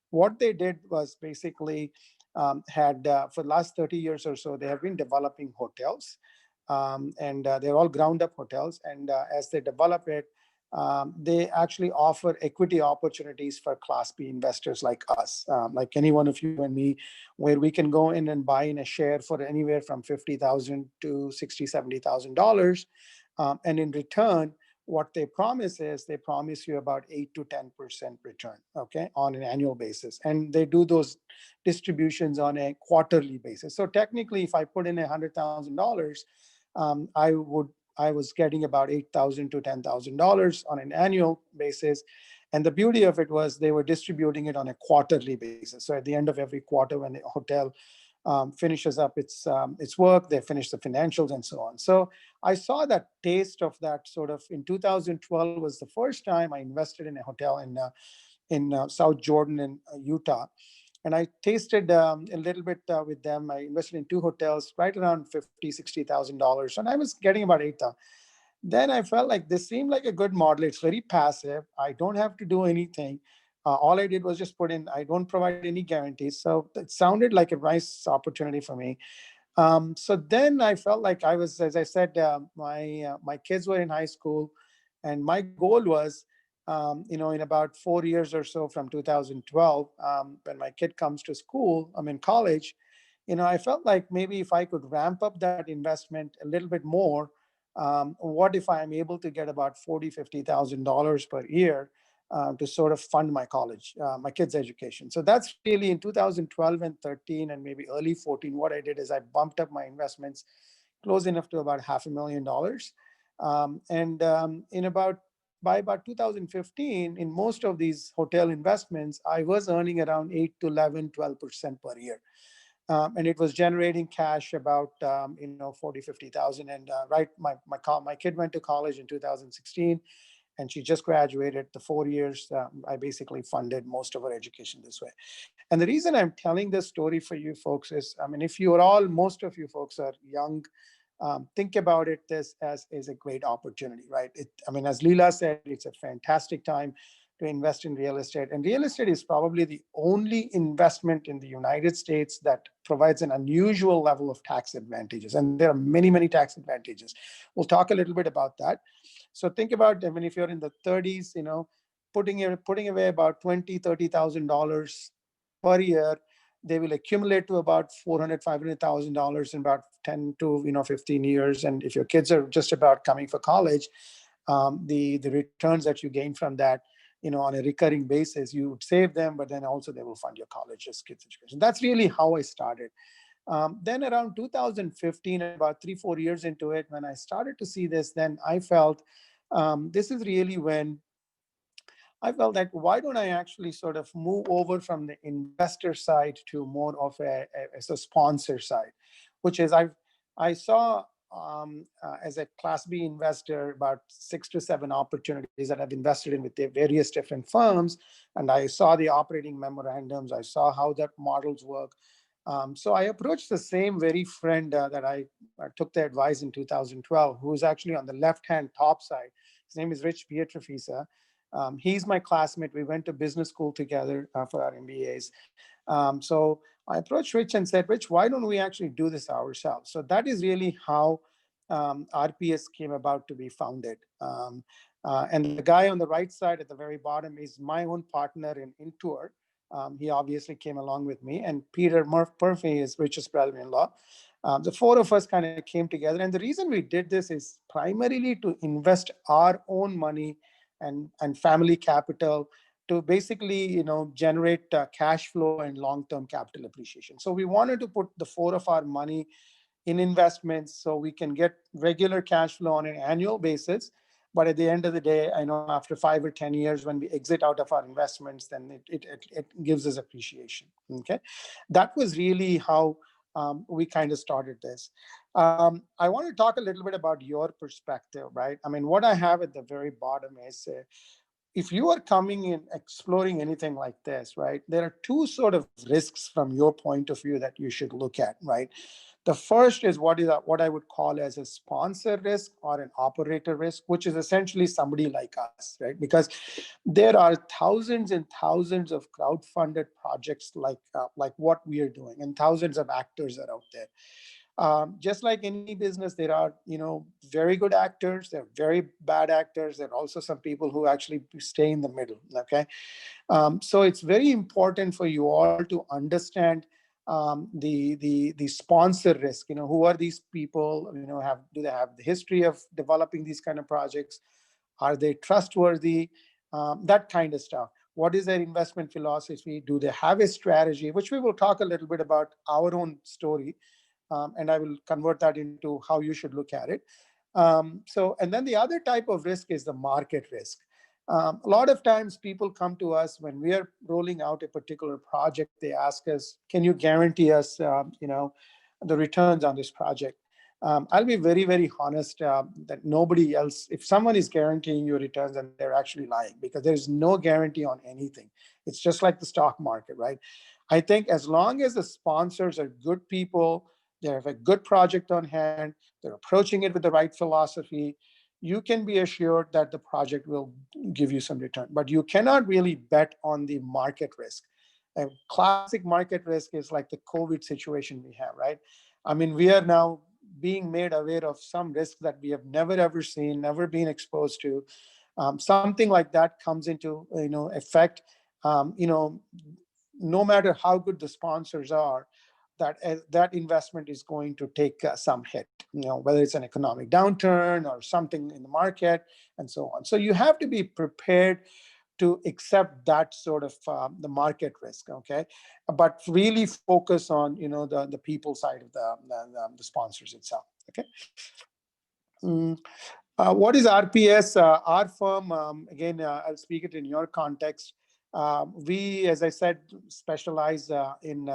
What they did was basically had for the last 30 years or so, they have been developing hotels, and they're all ground up hotels. And as they develop it, they actually offer equity opportunities for Class B investors like us, like any one of you and me, where we can go in and buy in a share for anywhere from $50,000 to $60,000, $70,000. And in return, what they promise is they promise you about 8 to 10% return, okay, on an annual basis. And they do those distributions on a quarterly basis. So technically, if I put in $100,000, I was getting about $8,000 to $10,000 on an annual basis. And the beauty of it was they were distributing it on a quarterly basis. So at the end of every quarter, when the hotel finishes up its work, they finish the financials and so on. So I saw that taste of that sort of in 2012 was the first time I invested in a hotel in South Jordan in Utah. And I tasted a little bit with them. I invested in 2 hotels, right around $50,000, $60,000, and I was getting about 8,000. Then I felt like this seemed like a good model. It's very passive. I don't have to do anything. All I did was just put in. I don't provide any guarantees, so it sounded like a nice opportunity for me. So then I felt like I was, as I said, my kids were in high school, and my goal was, in about 4 years or so from 2012, when my kid comes to school, I'm in college, I felt like maybe if I could ramp up that investment a little bit more, what if I am able to get about $40,000, $50,000 per year to sort of fund my college, my kids' education. So that's really in 2012 and 13 and maybe early 14. What I did is I bumped up my investments close enough to about $500,000. And by about 2015, in most of these hotel investments, I was earning around 8 to 11, 12% per year. And it was generating cash about 40, 50,000. And right, my kid went to college in 2016, and she just graduated. The 4 years, I basically funded most of her education this way. And the reason I'm telling this story for you folks is, if most of you folks are young, think about it this as a great opportunity, right? As Leela said, it's a fantastic time to invest in real estate. And real estate is probably the only investment in the United States that provides an unusual level of tax advantages. And there are many, many tax advantages. We'll talk a little bit about that. So think about, if you're in the 30s, putting away about $20,000, $30,000 per year, they will accumulate to about $400,000, $500,000 in about 10 to 15 years. And if your kids are just about coming for college, the returns that you gain from that, on a recurring basis, you would save them, but then also they will fund your college as kids' education. That's really how I started. Then around 2015, about 3-4 years into it, when I started to see this, then I felt this is really when I felt that why don't I actually sort of move over from the investor side to more of a sponsor side, which is I saw as a Class B investor about 6 to 7 opportunities that I've invested in with the various different firms, and I saw the operating memorandums. I saw how that models work. So I approached the same very friend that I took the advice in 2012, who is actually on the left-hand top side. His name is Rich Pietrafisa. He's my classmate. We went to business school together for our MBAs. So I approached Rich and said, Rich, why don't we actually do this ourselves? So that is really how RPS came about to be founded. And the guy on the right side at the very bottom is my own partner in Intour. He obviously came along with me. And Peter Murphy is Rich's brother-in-law. The 4 of us kind of came together. And the reason we did this is primarily to invest our own money and family capital to basically, generate cash flow and long-term capital appreciation. So we wanted to put the 4 of our money in investments so we can get regular cash flow on an annual basis. But at the end of the day, I know after 5 or 10 years, when we exit out of our investments, then it gives us appreciation. Okay, that was really how we kind of started this. I want to talk a little bit about your perspective, right? What I have at the very bottom is if you are coming in exploring anything like this, right, there are 2 sort of risks from your point of view that you should look at, right? The first is what I would call as a sponsor risk or an operator risk, which is essentially somebody like us, right? Because there are thousands and thousands of crowd-funded projects like what we are doing, and thousands of actors are out there. Just like any business, there are, very good actors, there are very bad actors. There are also some people who actually stay in the middle. Okay. So it's very important for you all to understand the sponsor risk. Who are these people? Do they have the history of developing these kind of projects? Are they trustworthy? That kind of stuff. What is their investment philosophy? Do they have a strategy? Which we will talk a little bit about our own story, and I will convert that into how you should look at it. And then the other type of risk is the market risk. A lot of times people come to us when we are rolling out a particular project. They ask us, can you guarantee us, the returns on this project? I'll be very, very honest that nobody else, if someone is guaranteeing you returns, then they're actually lying, because there's no guarantee on anything. It's just like the stock market, right? I think as long as the sponsors are good people, they have a good project on hand, they're approaching it with the right philosophy, you can be assured that the project will give you some return. But you cannot really bet on the market risk. A classic market risk is like the COVID situation we have, right? I mean, we are now being made aware of some risks that we have never ever seen, never been exposed to. Something like that comes into effect. No matter how good the sponsors are, that investment is going to take some hit, whether it's an economic downturn or something in the market and so on. So you have to be prepared to accept that sort of the market risk, okay? But really focus on the people side of the sponsors itself, okay? What is RPS? Our firm, again, I'll speak it in your context. We, as I said, specialize in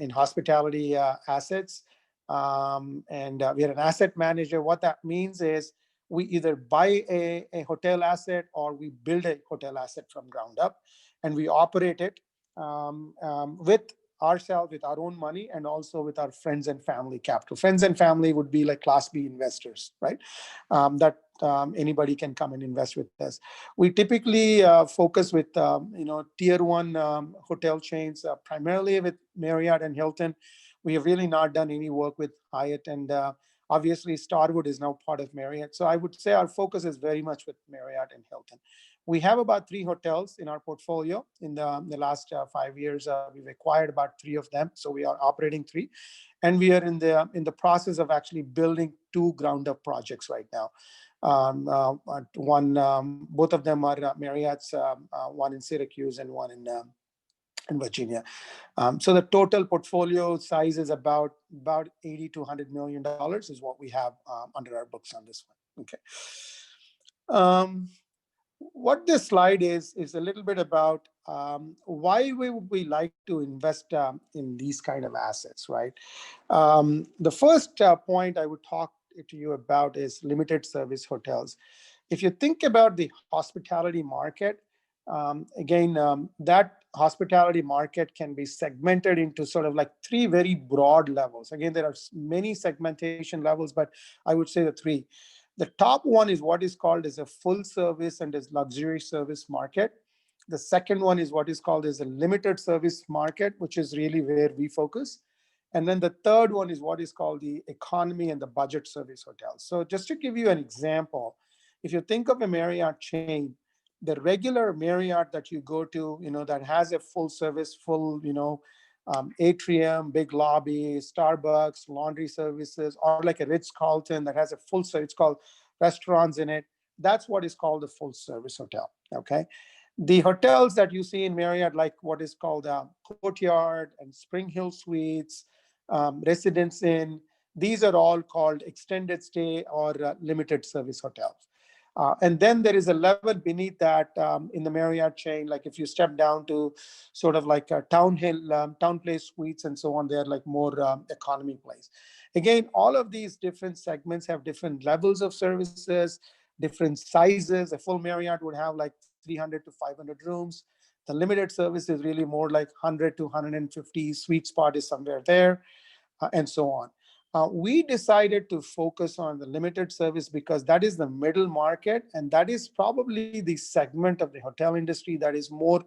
hospitality assets, and we are an asset manager. What that means is we either buy a hotel asset or we build a hotel asset from ground up, and we operate it with ourselves, with our own money, and also with our friends and family capital. Friends and family would be like Class B investors, right? That anybody can come and invest with us. We typically focus with tier one hotel chains, primarily with Marriott and Hilton. We have really not done any work with Hyatt, and obviously Starwood is now part of Marriott. So I would say our focus is very much with Marriott and Hilton. We have about 3 hotels in our portfolio. In the last 5 years, we've acquired about 3 of them. So we are operating 3, and we are in the process of actually building 2 ground up projects right now. Both of them are Marriott's, one in Syracuse and one in Virginia. So the total portfolio size is about $80 to $100 million is what we have under our books on this one. Okay. What this slide is a little bit about why we like to invest in these kind of assets, right? The first point I would talk to you about is limited service hotels. If you think about the hospitality market, that hospitality market can be segmented into sort of like 3 very broad levels. Again, there are many segmentation levels, but I would say the 3. The top one is what is called as a full service and as luxury service market. The second one is what is called as a limited service market, which is really where we focus. And then the third one is what is called the economy and the budget service hotels. So just to give you an example, if you think of a Marriott chain, the regular Marriott that you go to, that has a full service, full, atrium, big lobby, Starbucks, laundry services, or like a Ritz-Carlton that has a full service, it's called restaurants in it. That's what is called a full service hotel, okay? The hotels that you see in Marriott, like what is called Courtyard and Spring Hill Suites, Residence Inn, these are all called extended stay or limited service hotels. And then there is a level beneath that in the Marriott chain. Like if you step down to sort of like a town place suites and so on, they're like more economy place. Again, all of these different segments have different levels of services, different sizes. A full Marriott would have like 300 to 500 rooms. The limited service is really more like 100 to 150. Sweet spot is somewhere there, and so on. We decided to focus on the limited service because that is the middle market, and that is probably the segment of the hotel industry that is more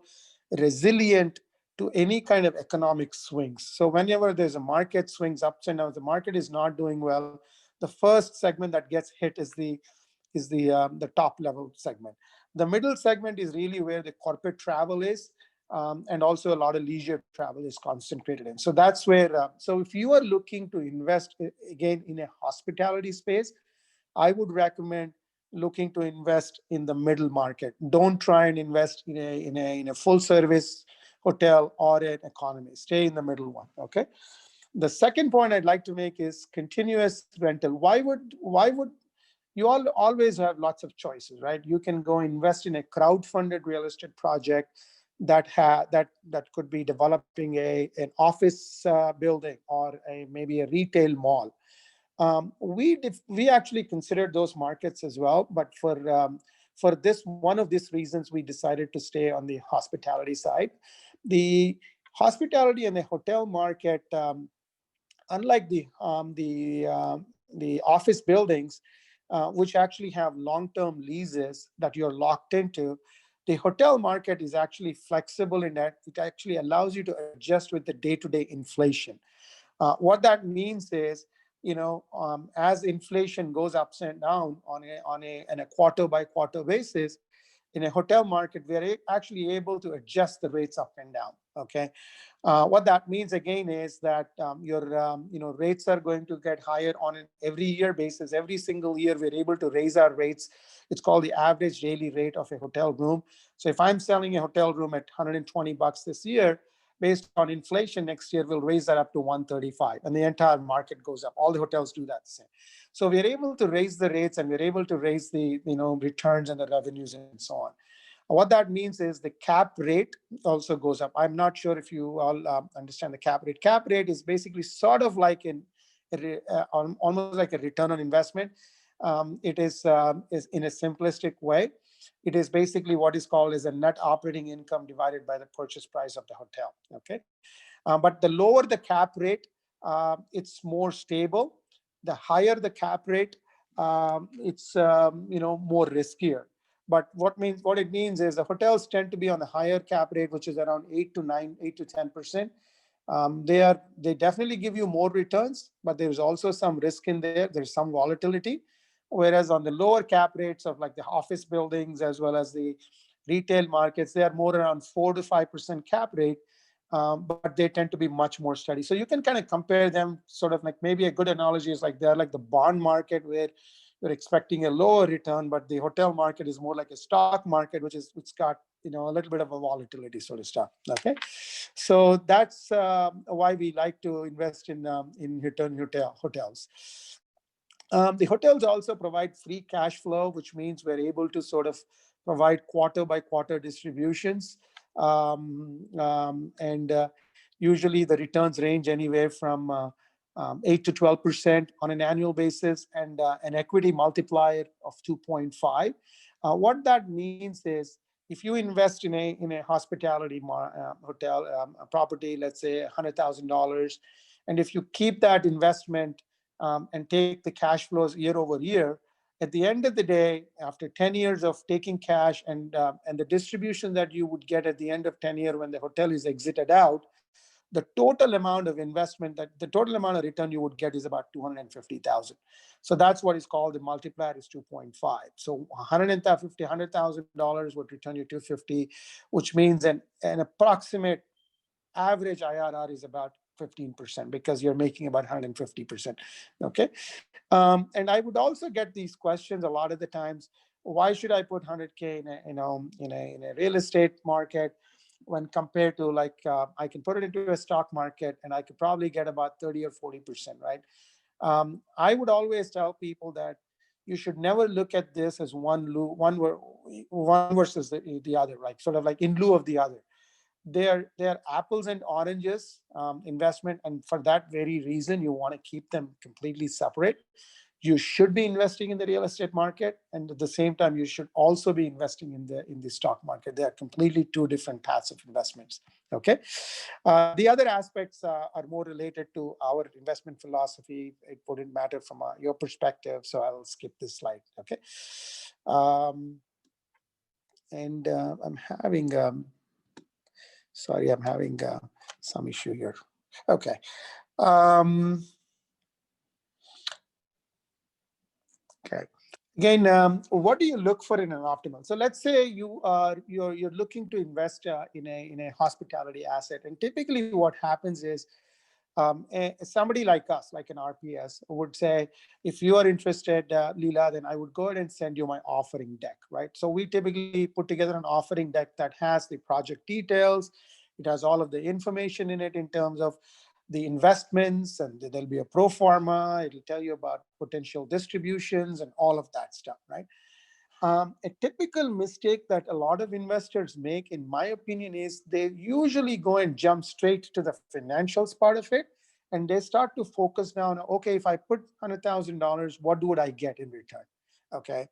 resilient to any kind of economic swings. So whenever there's a market swings ups and downs, the market is not doing well, the first segment that gets hit is the top level segment. The middle segment is really where the corporate travel is, and also a lot of leisure travel is concentrated in. So that's where. So if you are looking to invest again in a hospitality space, I would recommend looking to invest in the middle market. Don't try and invest in a full service hotel or an economy. Stay in the middle one. Okay. The second point I'd like to make is continuous rental. Why would you all always have lots of choices, right? You can go invest in a crowd-funded real estate project that could be developing an office building or maybe a retail mall. We actually considered those markets as well, but for this one of these reasons, we decided to stay on the hospitality side. The hospitality and the hotel market, unlike the office buildings, which actually have long-term leases that you're locked into, the hotel market is actually flexible in that it actually allows you to adjust with the day-to-day inflation. What that means is, as inflation goes ups and down on a quarter by quarter basis, in a hotel market, we're actually able to adjust the rates up and down. Okay, what that means again is that your rates are going to get higher on an every year basis. Every single year, we're able to raise our rates. It's called the average daily rate of a hotel room. So if I'm selling a hotel room at $120 this year, based on inflation next year, we'll raise that up to 135, and the entire market goes up. All the hotels do that the same. So we're able to raise the rates, and we're able to raise the returns and the revenues and so on. What that means is the cap rate also goes up. I'm not sure if you all understand the cap rate. Cap rate is basically sort of like almost like a return on investment. It is in a simplistic way. It is basically what is called as a net operating income divided by the purchase price of the hotel. Okay, but the lower the cap rate, it's more stable. The higher the cap rate, it's more riskier. But what it means is the hotels tend to be on the higher cap rate, which is around 8 to 10%. They definitely give you more returns, but there's also some risk in there. There's some volatility. Whereas on the lower cap rates of like the office buildings as well as the retail markets, they are more around 4 to 5% cap rate, but they tend to be much more steady. So you can kind of compare them, sort of like, maybe a good analogy is like they're like the bond market where you're expecting a lower return, but the hotel market is more like a stock market, it's got a little bit of a volatility sort of stuff. Okay, so that's why we like to invest in return hotels. The hotels also provide free cash flow, which means we're able to sort of provide quarter by quarter distributions. And usually the returns range anywhere from 8 to 12% on an annual basis, and an equity multiplier of 2.5. What that means is, if you invest in a hospitality hotel property, let's say $100,000, and if you keep that investment and take the cash flows year over year, at the end of the day, after 10 years of taking cash and the distribution that you would get at the end of 10 years when the hotel is exited out, the total amount of investment, the total amount of return you would get is about $250,000. So that's what is called the multiplier is 2.5. So $100,000 would return you $250, which means an approximate average IRR is about 15% because you're making about 150%. Okay, and I would also get these questions a lot of the times. Why should I put 100K in a real estate market when compared to I can put it into a stock market and I could probably get about 30 or 40%, right? I would always tell people that you should never look at this as one versus the other, right? Sort of like in lieu of the other. They're apples and oranges investment, and for that very reason, you want to keep them completely separate. You should be investing in the real estate market, and at the same time, you should also be investing in the stock market. They are completely two different paths of investments. Okay, the other aspects are more related to our investment philosophy. It wouldn't matter from your perspective, so I'll skip this slide. Okay, and I'm having Sorry, I'm having some issue here. Okay. Um, okay. Again, what do you look for in an optimal? So let's say you're looking to invest in a hospitality asset, and typically what happens is somebody like us, like an RPS, would say, if you are interested, Leela, then I would go ahead and send you my offering deck, right? So we typically put together an offering deck that has the project details. It has all of the information in it in terms of the investments, and there'll be a pro forma. It'll tell you about potential distributions and all of that stuff, right? A typical mistake that a lot of investors make, in my opinion, is they usually go and jump straight to the financials part of it. And they start to focus now on, okay, if I put $100,000, what would I get in return? Okay.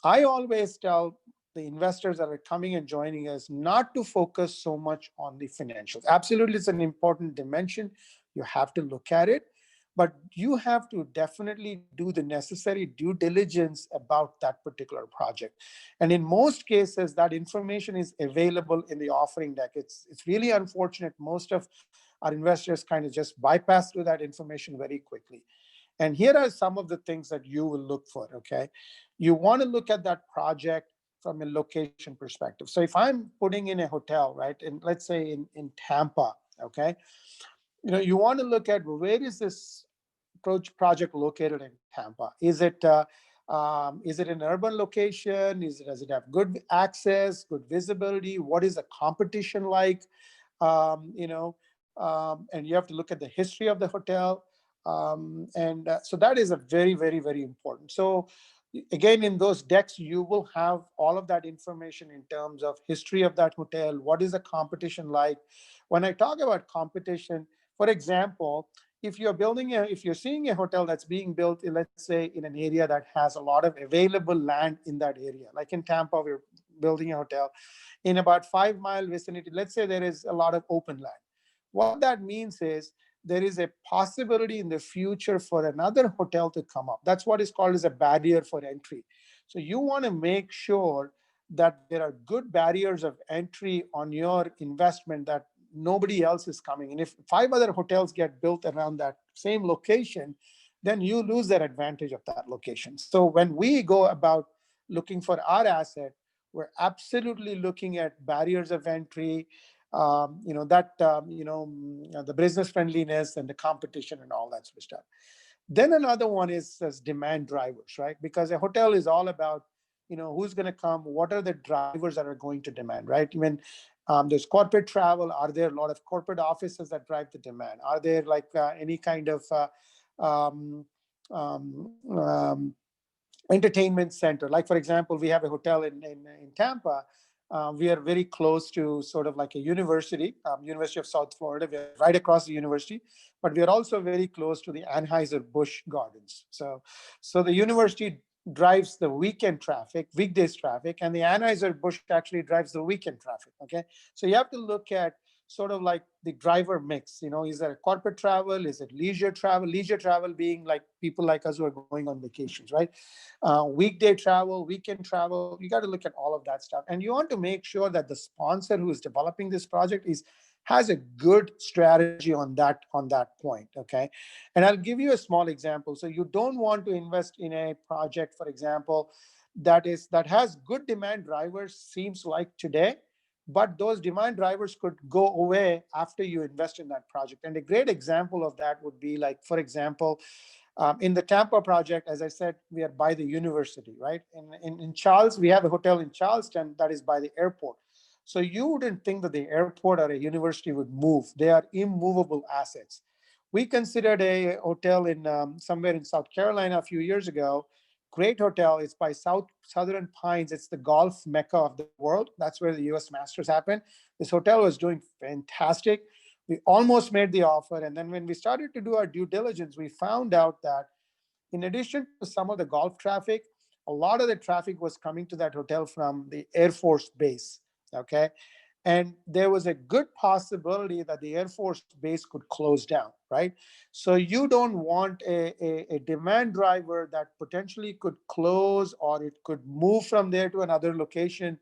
I always tell the investors that are coming and joining us not to focus so much on the financials. Absolutely, it's an important dimension. You have to look at it, but you have to definitely do the necessary due diligence about that particular project. And in most cases, that information is available in the offering deck. It's really unfortunate. Most of our investors kind of just bypass through that information very quickly. And here are some of the things that you will look for, okay? You want to look at that project from a location perspective. So if I'm putting in a hotel, right, and let's say in Tampa, okay, you want to look at where is this project located in Tampa? Is it an urban location? Does it have good access, good visibility? What is the competition like? And you have to look at the history of the hotel. And so that is a very, very, very important. So again, in those decks, you will have all of that information in terms of history of that hotel. What is the competition like? When I talk about competition, for example, if you're seeing a hotel that's being built in, let's say, in an area that has a lot of available land in that area, like in Tampa, we're building a hotel in about 5 mile vicinity. Let's say there is a lot of open land. What that means is there is a possibility in the future for another hotel to come up. That's what is called as a barrier for entry. So you want to make sure that there are good barriers of entry on your investment, that nobody else is coming. And if 5 other hotels get built around that same location, then you lose that advantage of that location. So when we go about looking for our asset, we're absolutely looking at barriers of entry, the business friendliness and the competition and all that sort of stuff. Then another one is as demand drivers, right? Because a hotel is all about, who's going to come, what are the drivers that are going to demand, right? When there's corporate travel, are there a lot of corporate offices that drive the demand? Are there like any kind of um, um, um, entertainment center? Like, for example, we have a hotel in Tampa. We are very close to sort of like a university, University of South Florida. We are right across the university, but we are also very close to the Anheuser-Busch Gardens. So the university drives the weekend traffic, weekdays traffic, and the Anheuser-Busch actually drives the weekend traffic. Okay, so you have to look at sort of like the driver mix. Is there a corporate travel? Is it leisure travel? Leisure travel being like people like us who are going on vacations, right? Weekday travel, weekend travel. You got to look at all of that stuff, and you want to make sure that the sponsor who is developing this project has a good strategy on that point. Okay, and I'll give you a small example. So you don't want to invest in a project, for example, that has good demand drivers, seems like today, but those demand drivers could go away after you invest in that project. And a great example of that would be, like, for example, in the Tampa project, as I said, we are by the university, right? In Charles, we have a hotel in Charleston that is by the airport. So you wouldn't think that the airport or a university would move. They are immovable assets. We considered a hotel in somewhere in South Carolina a few years ago. Great hotel. It's by Southern Pines. It's the golf mecca of the world. That's where the U.S. Masters happened. This hotel was doing fantastic. We almost made the offer. And then when we started to do our due diligence, we found out that in addition to some of the golf traffic, a lot of the traffic was coming to that hotel from the Air Force Base. Okay. And there was a good possibility that the Air Force base could close down, right? So you don't want a demand driver that potentially could close, or it could move from there to another location.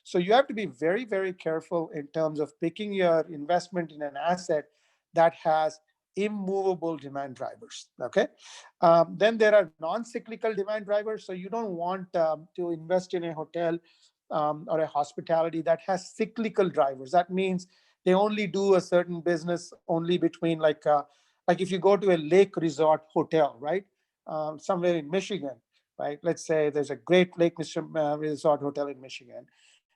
So you have to be very, very careful in terms of picking your investment in an asset that has immovable demand drivers. Okay. Then there are non-cyclical demand drivers. So you don't want to invest in a hotel or a hospitality that has cyclical drivers. That means they only do a certain business only between like if you go to a lake resort hotel, right? Somewhere in Michigan, right? Let's say there's a great lake resort hotel in Michigan.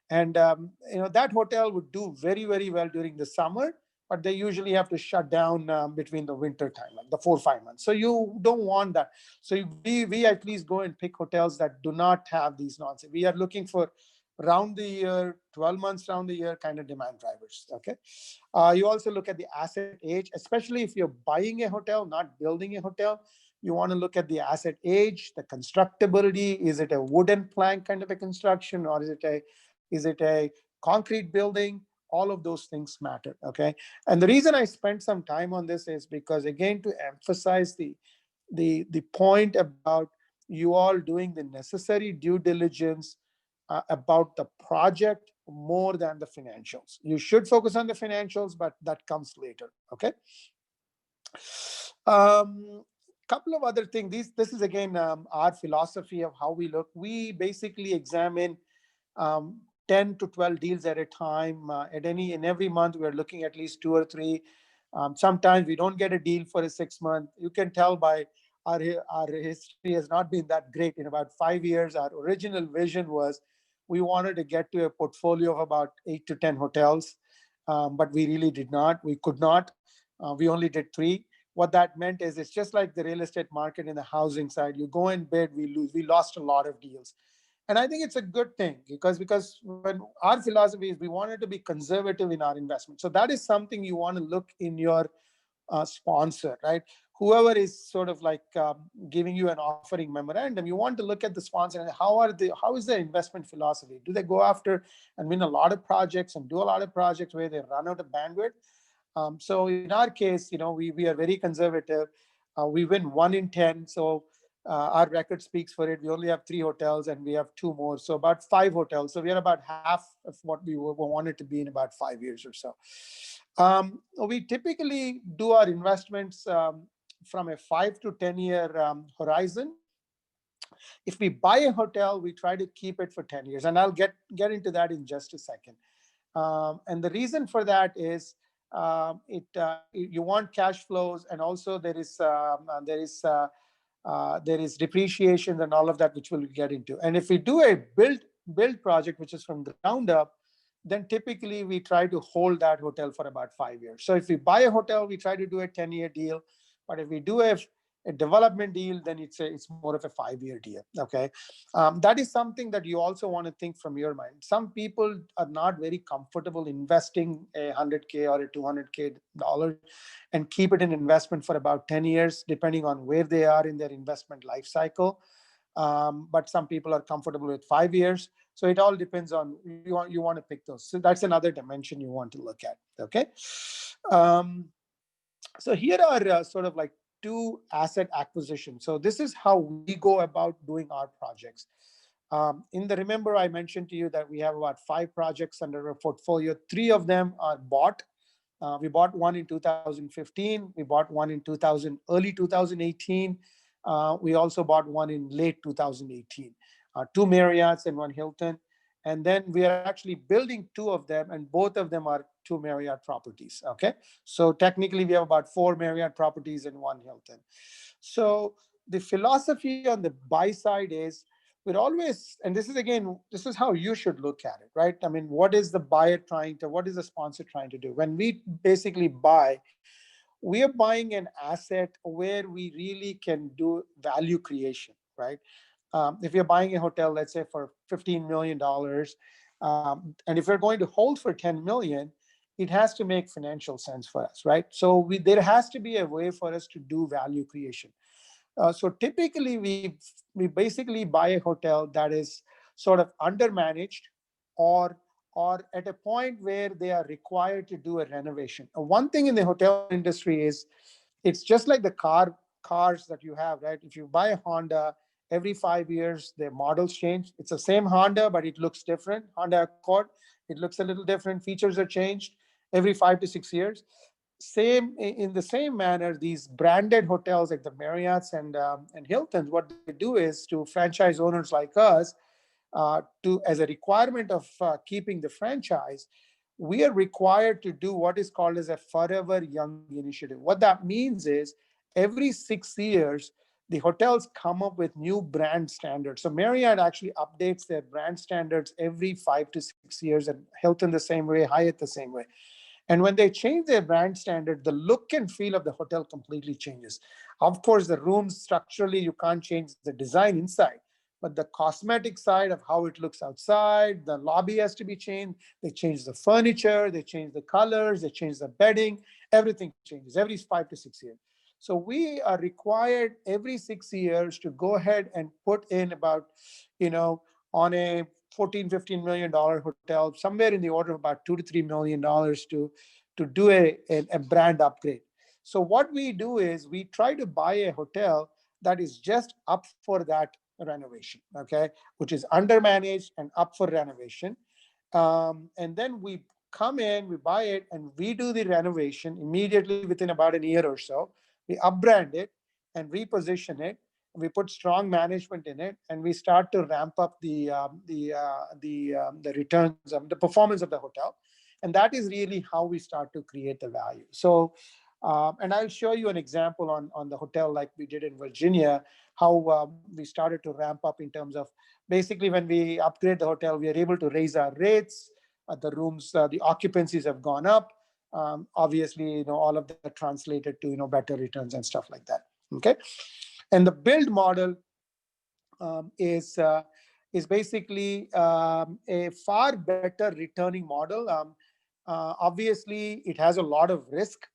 And that hotel would do very, very well during the summer, but they usually have to shut down between the winter time, like the 4 or 5 months. So you don't want that. So we at least go and pick hotels that do not have these nonsense. We are looking for round the year, 12 months round the year kind of demand drivers. Okay. You also look at the asset age, especially if you're buying a hotel, not building a hotel. You want to look at the asset age, the constructability. Is it a wooden plank kind of a construction, or is it a concrete building? All of those things matter. Okay. And the reason I spent some time on this is because, again, to emphasize the point about you all doing the necessary due diligence about the project more than the financials. You should focus on the financials, but that comes later. Okay. Couple of other things. This is again our philosophy of how we look. We basically examine 10 to 12 deals at a time. In every month, we're looking at least 2 or 3. Sometimes we don't get a deal for a 6 month. You can tell by our history has not been that great. In about 5 years, our original vision was we wanted to get to a portfolio of about 8 to 10 hotels, but we really did not. We could not. We only did 3. What that meant is it's just like the real estate market in the housing side. You go and bid, we lose. We lost a lot of deals. And I think it's a good thing because when our philosophy is we wanted to be conservative in our investment. So that is something you want to look in your sponsor, right? Whoever is sort of like giving you an offering memorandum, you want to look at the sponsor and how is their investment philosophy? Do they go after and win a lot of projects and do a lot of projects where they run out of bandwidth? So in our case, we are very conservative. We win 1 in 10. So our record speaks for it. We only have 3 hotels and we have 2 more. So about 5 hotels. So we are about half of what we wanted to be in about 5 years or so. We typically do our investments from a 5 to 10 year horizon. If we buy a hotel, we try to keep it for 10 years. And I'll get into that in just a second. And the reason for that is you want cash flows, and also there is depreciation and all of that, which we'll get into. And if we do a build project, which is from the ground up, then typically we try to hold that hotel for about 5 years. So if we buy a hotel, we try to do a 10-year deal. But if we do a development deal, then it's more of a 5-year deal. Okay. That is something that you also want to think from your mind. Some people are not very comfortable investing $100K or $200K and keep it in investment for about 10 years, depending on where they are in their investment life cycle. But some people are comfortable with 5 years. So it all depends on you want to pick those. So that's another dimension you want to look at. Okay. So here are sort of like 2 asset acquisitions. So this is how we go about doing our projects. Remember I mentioned to you that we have about 5 projects under our portfolio. 3 of them are bought. We bought one in 2015. We bought one in early 2018. We also bought one in late 2018. 2 Marriotts and 1 Hilton. And then we are actually building 2 of them, and both of them are 2 Marriott properties. Okay. So technically we have about 4 Marriott properties and 1 Hilton. So the philosophy on the buy side is we're always, and this is how you should look at it, right? I mean, what is the what is the sponsor trying to do? When we basically buy, we are buying an asset where we really can do value creation, right? If you're buying a hotel, let's say for $15 million, and if we're going to hold for $10 million, it has to make financial sense for us, right? So there has to be a way for us to do value creation. So typically we basically buy a hotel that is sort of undermanaged or or at a point where they are required to do a renovation. One thing in the hotel industry is it's just like the cars that you have, right? If you buy a Honda, every 5 years their models change. It's the same Honda, but it looks different. Honda Accord, it looks a little different. Features are changed every 5 to 6 years. Same in the same manner, these branded hotels like the Marriotts and Hiltons, what they do is to franchise owners like us, to as a requirement of keeping the franchise, we are required to do what is called as a forever young initiative. What that means is every 6 years, the hotels come up with new brand standards. So Marriott actually updates their brand standards every 5 to 6 years, and Hilton the same way, Hyatt the same way. And when they change their brand standard, the look and feel of the hotel completely changes. Of course, the rooms structurally, you can't change the design inside, but the cosmetic side of how it looks outside, the lobby has to be changed. They change the furniture, they change the colors, they change the bedding, everything changes every 5 to 6 years. So we are required every 6 years to go ahead and put in about, on a 14, $15 million hotel, somewhere in the order of about $2 to $3 million to do a brand upgrade. So what we do is we try to buy a hotel that is just up for that renovation, okay, which is undermanaged and up for renovation. And then we come in, we buy it, and we do the renovation immediately within about a year or so. We upbrand it and reposition it. We put strong management in it, and we start to ramp up the returns, the performance of the hotel, and that is really how we start to create the value. So, and I'll show you an example on the hotel like we did in Virginia, how we started to ramp up in terms of basically when we upgrade the hotel, we are able to raise our rates. The rooms, the occupancies have gone up. Obviously, all of that translated to better returns and stuff like that. Okay, and the build model is basically a far better returning model. Obviously, it has a lot of risk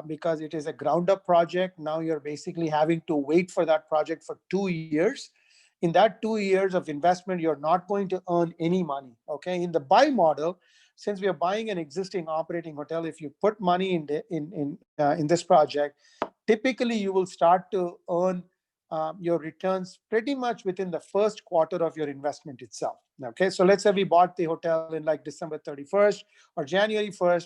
because it is a ground up project. Now you're basically having to wait for that project for 2 years. In that 2 years of investment, you're not going to earn any money. Okay. In the buy model, since we are buying an existing operating hotel, if you put money in this project, typically you will start to earn your returns pretty much within the first quarter of your investment itself. Okay, so let's say we bought the hotel in like December 31st or January 1st.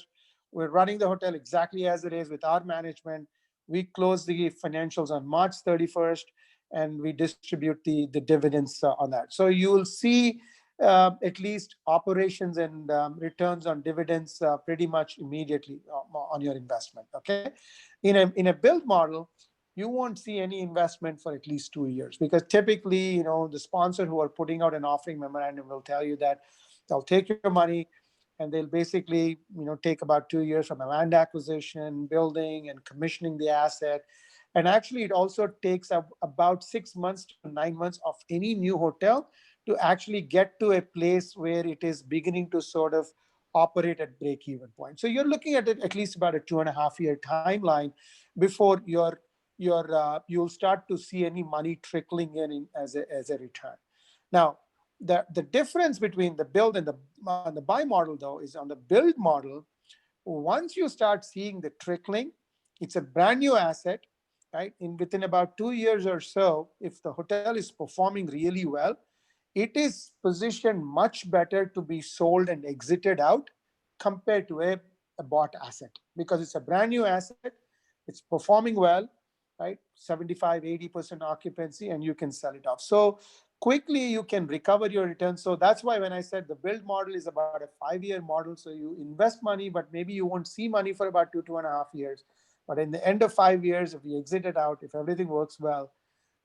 We're running the hotel exactly as it is with our management. We close the financials on March 31st, and we distribute the dividends on that. So you will see at least operations and returns on dividends pretty much immediately on your investment. Okay, in a build model, you won't see any investment for at least 2 years, because typically, the sponsor who are putting out an offering memorandum will tell you that they'll take your money and they'll basically, take about 2 years from a land acquisition, building, and commissioning the asset. And actually, it also takes about 6 months to 9 months of any new hotel to actually get to a place where it is beginning to sort of operate at break-even point. So you're looking at it at least about a 2.5 year timeline before you'll start to see any money trickling in as a return. Now, the difference between the build and the buy model, though, is on the build model. Once you start seeing the trickling, it's a brand new asset, right? Within about 2 years or so, if the hotel is performing really well, it is positioned much better to be sold and exited out compared to a bought asset, because it's a brand new asset, it's performing well, right? 75-80% occupancy, and you can sell it off. So quickly you can recover your returns. So that's why when I said the build model is about a 5-year model, so you invest money, but maybe you won't see money for about 2.5 years. But in the end of 5 years, if we exit it out, if everything works well,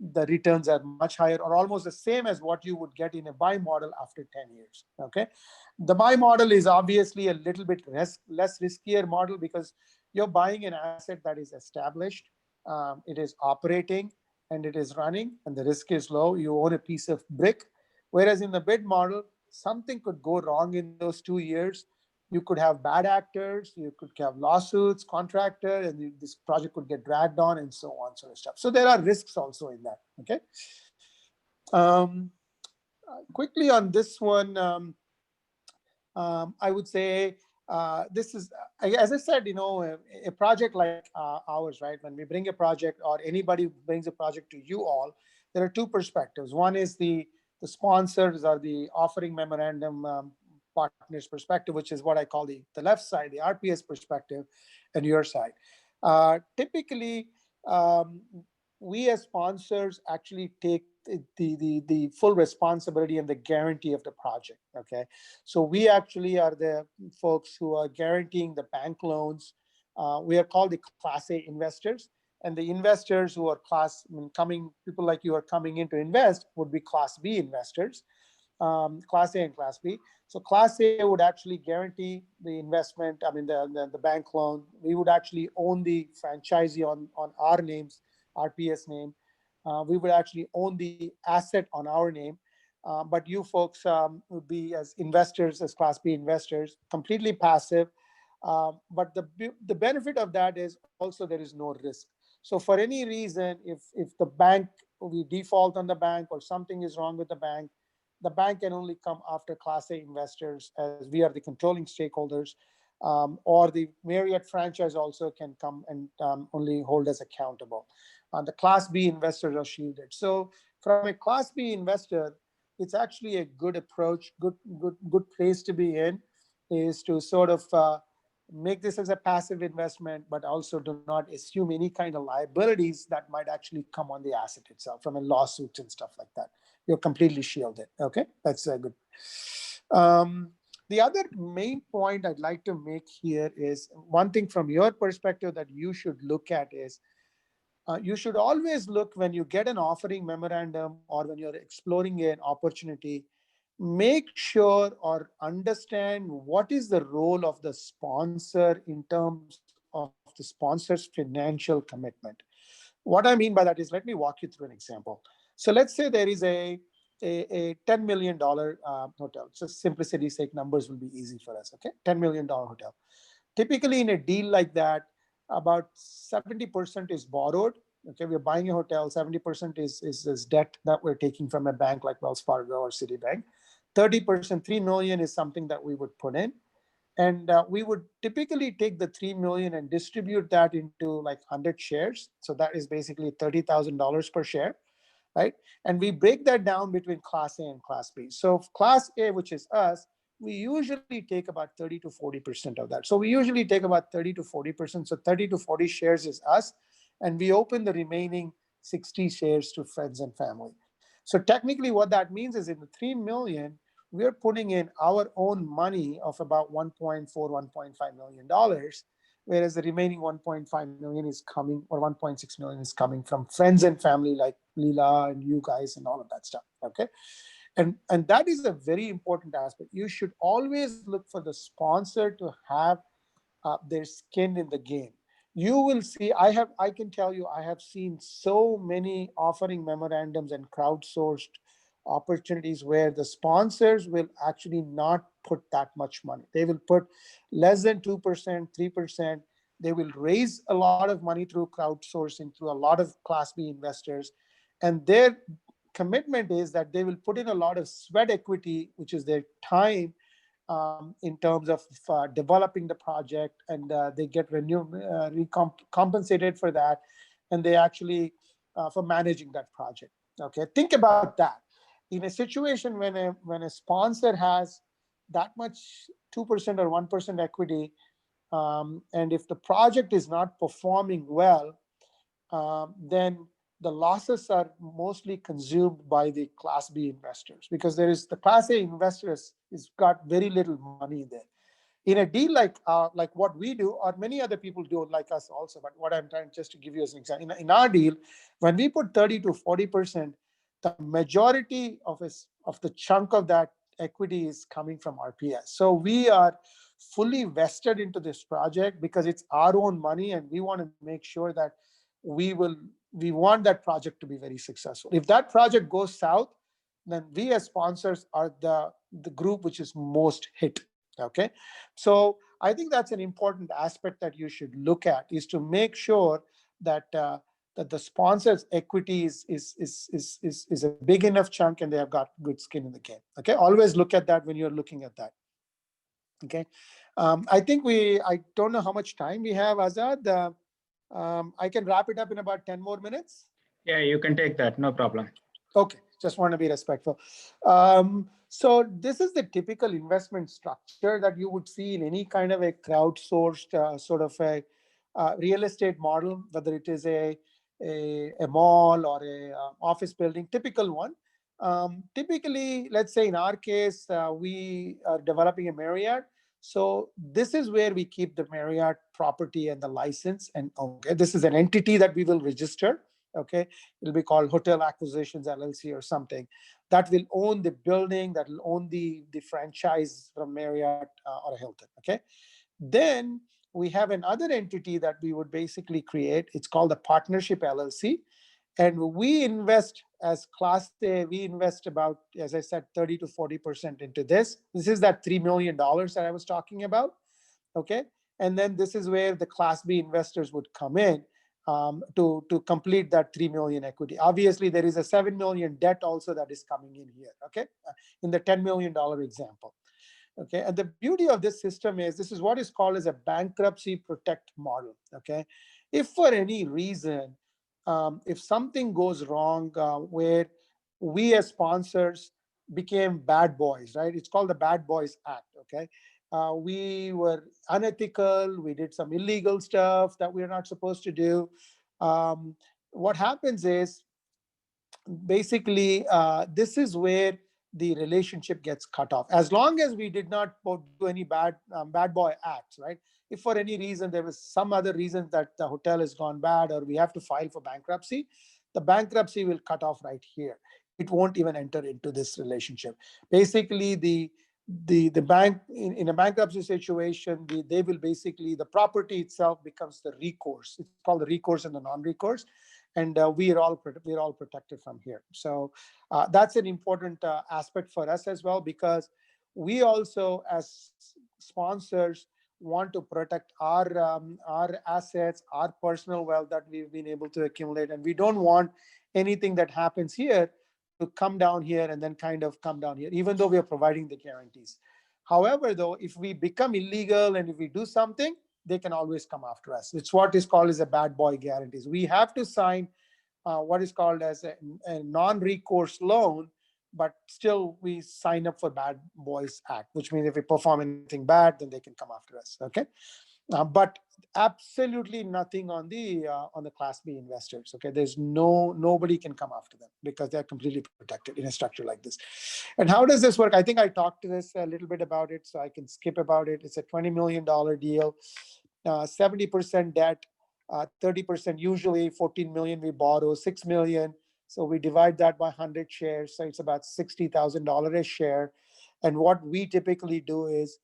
the returns are much higher or almost the same as what you would get in a buy model after 10 years. Okay. The buy model is obviously a little bit less riskier model because you're buying an asset that is established, it is operating, and it is running, and the risk is low. You own a piece of brick. Whereas in the bid model, something could go wrong in those 2 years. You could have bad actors, you could have lawsuits, contractor, and this project could get dragged on, and so on, sort of stuff. So there are risks also in that. Okay. Quickly on this one, I would say this is, as I said, a project like ours, right? When we bring a project or anybody brings a project to you all, there are two perspectives. One is the sponsors or the offering memorandum partners perspective, which is what I call the left side, the RPS perspective, and your side. Typically, um, we as sponsors actually take the full responsibility and the guarantee of the project. Okay, so we actually are the folks who are guaranteeing the bank loans. We are called the Class A investors, and the investors who are people like you are coming in to invest would be Class B investors, Class A and Class B. So Class A would actually guarantee the investment. I mean, the bank loan. We would actually own the franchisee on our names, RPS name. We would actually own the asset on our name. But you folks would be as investors, as Class B investors, completely passive. But the benefit of that is also there is no risk. So for any reason, if the bank, we default on the bank or something is wrong with the bank can only come after Class A investors, as we are the controlling stakeholders, or the Marriott franchise also can come and only hold us accountable. The Class B investors are shielded. So from a Class B investor, it's actually a good approach, good place to be in, is to sort of make this as a passive investment, but also do not assume any kind of liabilities that might actually come on the asset itself from a lawsuit and stuff like that. You're completely shielded. Okay, that's good. The other main point I'd like to make here is one thing from your perspective that you should look at is you should always look when you get an offering memorandum or when you're exploring an opportunity, make sure or understand what is the role of the sponsor in terms of the sponsor's financial commitment. What I mean by that is, let me walk you through an example. So let's say there is a $10 million hotel. So simplicity's sake, numbers will be easy for us. Okay, $10 million hotel. Typically in a deal like that, about 70% is borrowed. Okay, we're buying a hotel, 70% is debt that we're taking from a bank like Wells Fargo or Citibank. 30%, 3 million is something that we would put in. And we would typically take the 3 million and distribute that into like 100 shares. So that is basically $30,000 per share, right? And we break that down between Class A and Class B. So Class A, which is us, we usually take about 30 to 40% of that. So we usually take about 30 to 40%. So 30 to 40 shares is us, and we open the remaining 60 shares to friends and family. So technically what that means is in the 3 million, we're putting in our own money of about 1.4, $1.5 million, whereas the remaining 1.5 million is coming, or 1.6 million is coming from friends and family like Leela and you guys and all of that stuff. Okay. And that is a very important aspect. You should always look for the sponsor to have their skin in the game. You will see, I can tell you, I have seen so many offering memorandums and crowdsourced opportunities where the sponsors will actually not put that much money. They will put less than 2%, 3%. They will raise a lot of money through crowdsourcing, through a lot of Class B investors. And their commitment is that they will put in a lot of sweat equity, which is their time, in terms of developing the project, and they get compensated for that, and they actually for managing that project. Okay, think about that. In a situation when a sponsor has that much 2% or 1% equity, and if the project is not performing well, then the losses are mostly consumed by the Class B investors, because there is the Class A investors is got very little money there. In a deal like what we do, or many other people do like us also, but what I'm trying just to give you as an example, in our deal, when we put 30 to 40%, the majority of the chunk of that equity is coming from RPS. So we are fully vested into this project because it's our own money, and we want to make sure that we want that project to be very successful. If that project goes south, then we as sponsors are the group which is most hit. Okay, so I think that's an important aspect that you should look at, is to make sure that that the sponsor's equity is a big enough chunk and they have got good skin in the game. Okay, always look at that when you're looking at that. Okay. I think I don't know how much time we have, Azad. I can wrap it up in about 10 more minutes. Yeah, you can take that. No problem. Okay, just want to be respectful. So this is the typical investment structure that you would see in any kind of a crowdsourced sort of a real estate model, whether it is a mall or a office building, typical one. Typically, let's say in our case, we are developing a Marriott. So this is where we keep the Marriott property and the license. And okay, this is an entity that we will register. Okay, it'll be called Hotel Acquisitions LLC or something that will own the building, that will own the franchise from Marriott or Hilton. Okay, then we have another entity that we would basically create. It's called the Partnership LLC, and we invest as Class A. We invest about, as I said, 30 to 40% into this. This is that $3 million that I was talking about. Okay, and then this is where the Class B investors would come in to complete that 3 million equity. Obviously, there is a 7 million debt also that is coming in here. Okay, in the $10 million example. Okay, and the beauty of this system is this is what is called as a bankruptcy protect model. Okay, if for any reason, if something goes wrong where we as sponsors became bad boys, right? It's called the Bad Boys Act. Okay, we were unethical. We did some illegal stuff that we're not supposed to do. What happens is basically this is where the relationship gets cut off. As long as we did not do any bad boy acts, right? If for any reason there was some other reason that the hotel has gone bad or we have to file for bankruptcy, the bankruptcy will cut off right here. It won't even enter into this relationship. Basically, the bank in a bankruptcy situation, they will basically, the property itself becomes the recourse. It's called the recourse and the non-recourse, and we're all protected from here. So that's an important aspect for us as well, because we also as sponsors want to protect our assets, our personal wealth that we've been able to accumulate, and we don't want anything that happens here to come down here and then kind of come down here, even though we are providing the guarantees. However, though, if we become illegal and if we do something, they can always come after us. It's what is called as a bad boy guarantees. We have to sign what is called as a non-recourse loan, but still we sign up for Bad Boys Act, which means if we perform anything bad, then they can come after us. Okay, but absolutely nothing on the Class B investors. Okay, there's nobody can come after them because they're completely protected in a structure like this. And how does this work? I think I talked to this a little bit about it, so I can skip about it. It's a $20 million deal, 70% debt, 30% usually. 14 million we borrow, 6 million. So we divide that by 100 shares. So it's about $60,000 a share. And what we typically do is,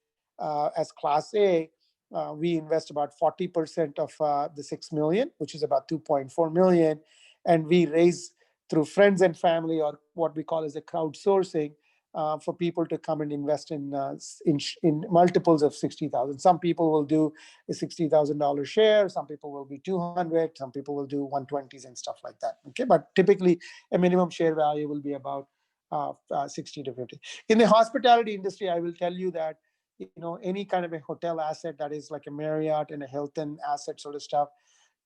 as Class A, we invest about 40% of the 6 million, which is about 2.4 million. And we raise through friends and family, or what we call as a crowdsourcing, for people to come and invest in multiples of 60,000. Some people will do a $60,000 share. Some people will be 200. Some people will do 120s and stuff like that. Okay, but typically a minimum share value will be about 60 to 50. In the hospitality industry, I will tell you that any kind of a hotel asset that is like a Marriott and a Hilton asset sort of stuff,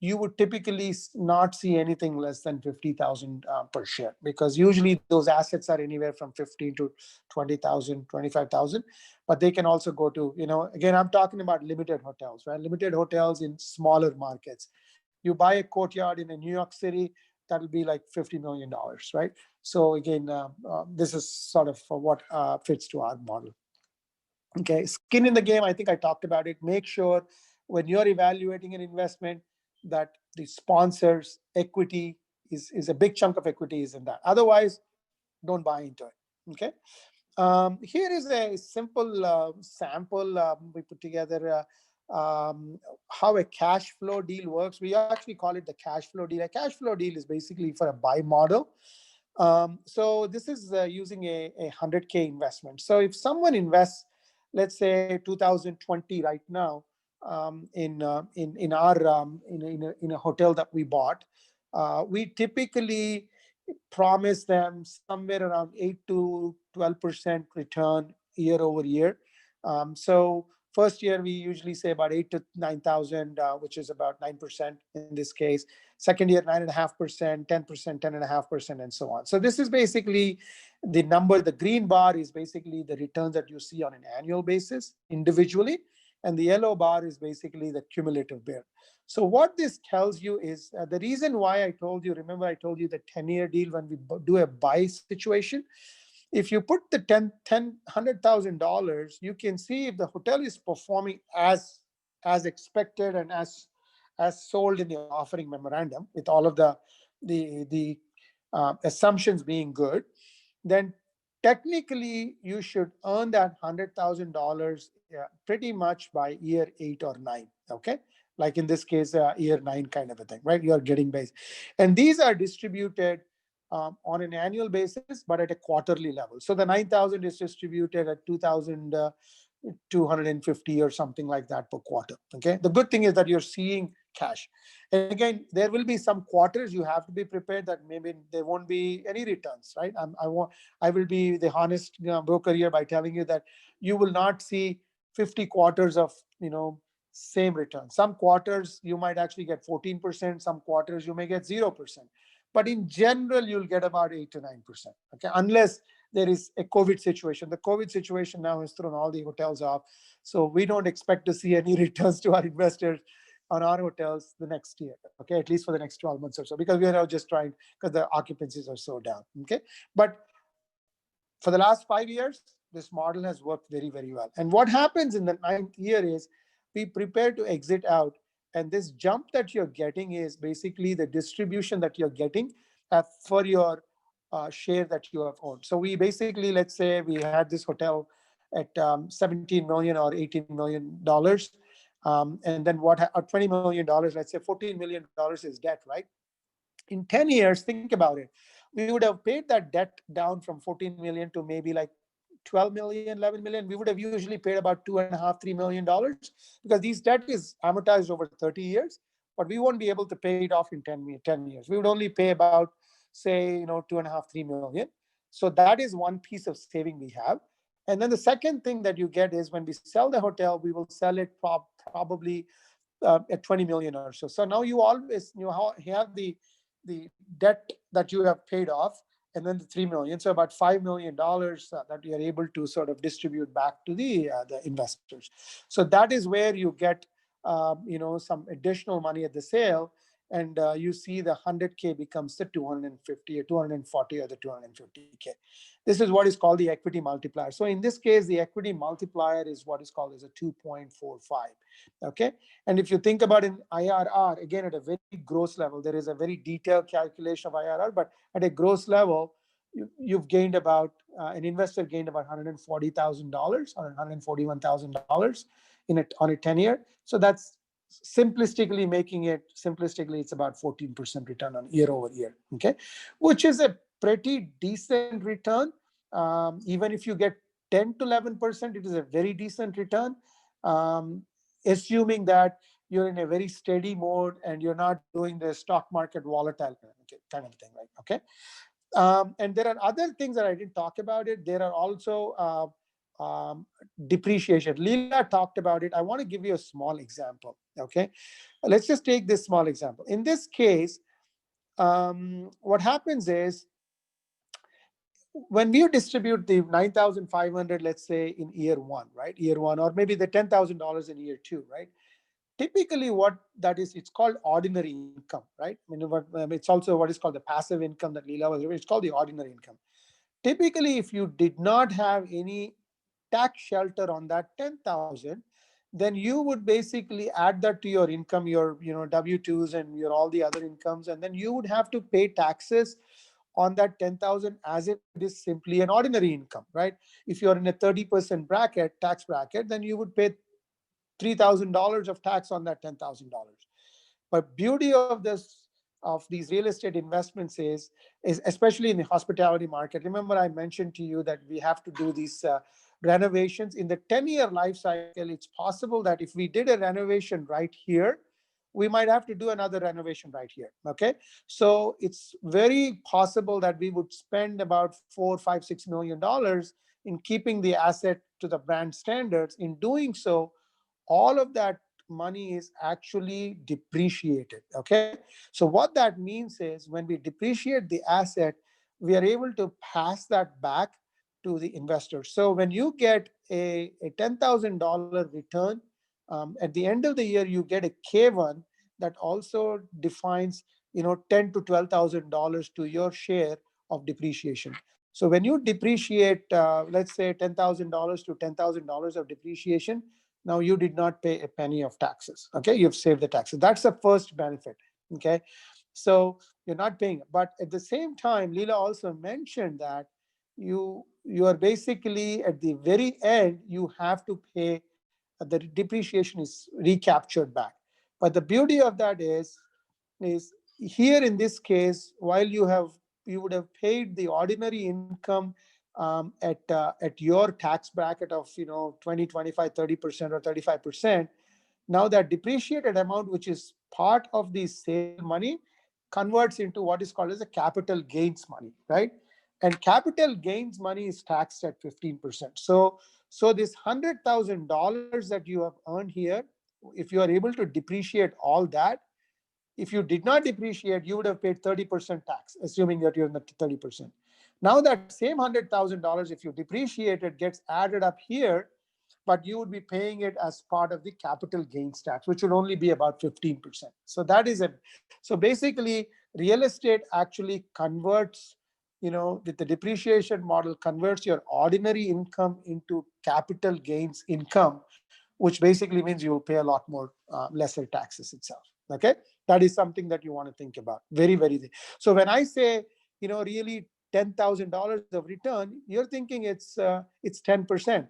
you would typically not see anything less than 50,000 per share, because usually those assets are anywhere from 15 to 20,000, 25,000. But they can also go to, again, I'm talking about limited hotels, right? Limited hotels in smaller markets. You buy a Courtyard in a New York City, that'll be like $50 million, right? So again, this is sort of what fits to our model. Okay, skin in the game, I think I talked about it. Make sure when you're evaluating an investment that the sponsor's equity is a big chunk of equity is in that. Otherwise, don't buy into it. Okay. Here is a simple sample we put together how a cash flow deal works. We actually call it the cash flow deal. A cash flow deal is basically for a buy model. So this is using a 100K investment. So if someone invests, let's say 2020 right now, in a hotel that we bought, we typically promise them somewhere around 8 to 12% return year over year. So first year, we usually say about 8 to 9,000, which is about 9% in this case. Second year, 9.5%, 10%, 10.5%, and so on. So this is basically the number. The green bar is basically the returns that you see on an annual basis individually. And the yellow bar is basically the cumulative bear. So what this tells you is the reason why I told you, remember I told you the 10-year deal when we do a buy situation, if you put the $100,000, you can see if the hotel is performing as expected and as sold in the offering memorandum, with all of the assumptions being good, then technically you should earn that $100,000 pretty much by year 8 or 9. Okay, like in this case, year 9 kind of a thing, right? You are getting base, and these are distributed on an annual basis, but at a quarterly level. So the 9,000 is distributed at 2,250 or something like that per quarter. Okay. The good thing is that you're seeing cash. And again, there will be some quarters you have to be prepared that maybe there won't be any returns, right? I will be the honest broker here by telling you that you will not see 50 quarters of, same return. Some quarters you might actually get 14%. Some quarters you may get 0%. But in general, you'll get about 8 to 9%. Okay, unless there is a COVID situation. The COVID situation now has thrown all the hotels off, so we don't expect to see any returns to our investors on our hotels the next year. Okay, at least for the next 12 months or so, because we are now just trying, because the occupancies are so down. Okay, but for the last 5 years, this model has worked very, very well. And what happens in the 9th year is we prepare to exit out. And this jump that you're getting is basically the distribution that you're getting for your share that you have owned. So we basically, let's say we had this hotel at 17 million or 18 million dollars. And then or $20 million, let's say $14 million is debt, right? In 10 years, think about it. We would have paid that debt down from 14 million to maybe like 12 million, 11 million. We would have usually paid about $2.5, $3 million, because these debt is amortized over 30 years, but we won't be able to pay it off in 10 years. We would only pay about, say, 2.5, 3 million. So that is one piece of saving we have. And then the second thing that you get is when we sell the hotel, we will sell it probably at 20 million or so. So now you always have the debt that you have paid off, and then the 3 million. So about $5 million that you are able to sort of distribute back to the investors. So that is where you get some additional money at the sale, and you see the 100K becomes the 250 or 240 or the 250K. This is what is called the equity multiplier. So in this case, the equity multiplier is what is called as a 2.45. Okay. And if you think about an IRR, again, at a very gross level, there is a very detailed calculation of IRR, but at a gross level, you've gained about, an investor gained about $140,000 or $141,000 on a 10-year. So that's simplistically it's about 14% return on year over year. Okay. Which is a pretty decent return. Even if you get 10 to 11%, it is a very decent return. Assuming that you're in a very steady mode and you're not doing the stock market volatile kind of thing, right? Okay. And there are other things that I didn't talk about it. There are also depreciation. Leela talked about it. I want to give you a small example. Okay. Let's just take this small example. In this case, what happens is when we distribute the 9,500, let's say in year 1, right? Year 1, or maybe the $10,000 in year 2, right? Typically what that is, it's called ordinary income, right? I mean, it's also what is called the passive income that Leela was, it's called the ordinary income. Typically, if you did not have any tax shelter on that 10,000, then you would basically add that to your income, your W-2s and your all the other incomes, and then you would have to pay taxes on that 10,000 as if it is simply an ordinary income, right? If you're in a 30% tax bracket, then you would pay $3,000 of tax on that $10,000. But beauty of these real estate investments is especially in the hospitality market. Remember, I mentioned to you that we have to do these renovations in the 10-year life cycle. It's possible that if we did a renovation right here, we might have to do another renovation right here. Okay, so it's very possible that we would spend about $4, $5, $6 million in keeping the asset to the brand standards. In doing so, all of that money is actually depreciated. Okay, so what that means is when we depreciate the asset, we are able to pass that back to the investor. So when you get a $10,000 return, at the end of the year, you get a K1 that also defines, $10,000 to $12,000 to your share of depreciation. So when you depreciate, let's say $10,000 to $10,000 of depreciation, now you did not pay a penny of taxes. Okay, you've saved the taxes. That's the first benefit. Okay, so you're not paying. But at the same time, Leela also mentioned that you are basically at the very end, you have to pay, the depreciation is recaptured back. But the beauty of that is here in this case, while you would have paid the ordinary income, at your tax bracket of 20, 25, 30% or 35%. Now that depreciated amount, which is part of the sale money, converts into what is called as a capital gains money, right? And capital gains money is taxed at 15%. So this $100,000 that you have earned here, if you are able to depreciate all that, if you did not depreciate, you would have paid 30% tax, assuming that you're in the 30%. Now that same $100,000, if you depreciate it, gets added up here, but you would be paying it as part of the capital gains tax, which would only be about 15%. So that is it. So basically, real estate actually converts, with the depreciation model, converts your ordinary income into capital gains income, which basically means you will pay a lot more, lesser taxes itself. Okay, that is something that you want to think about. Very, very. So when I say, really $10,000 of return, you're thinking it's 10%.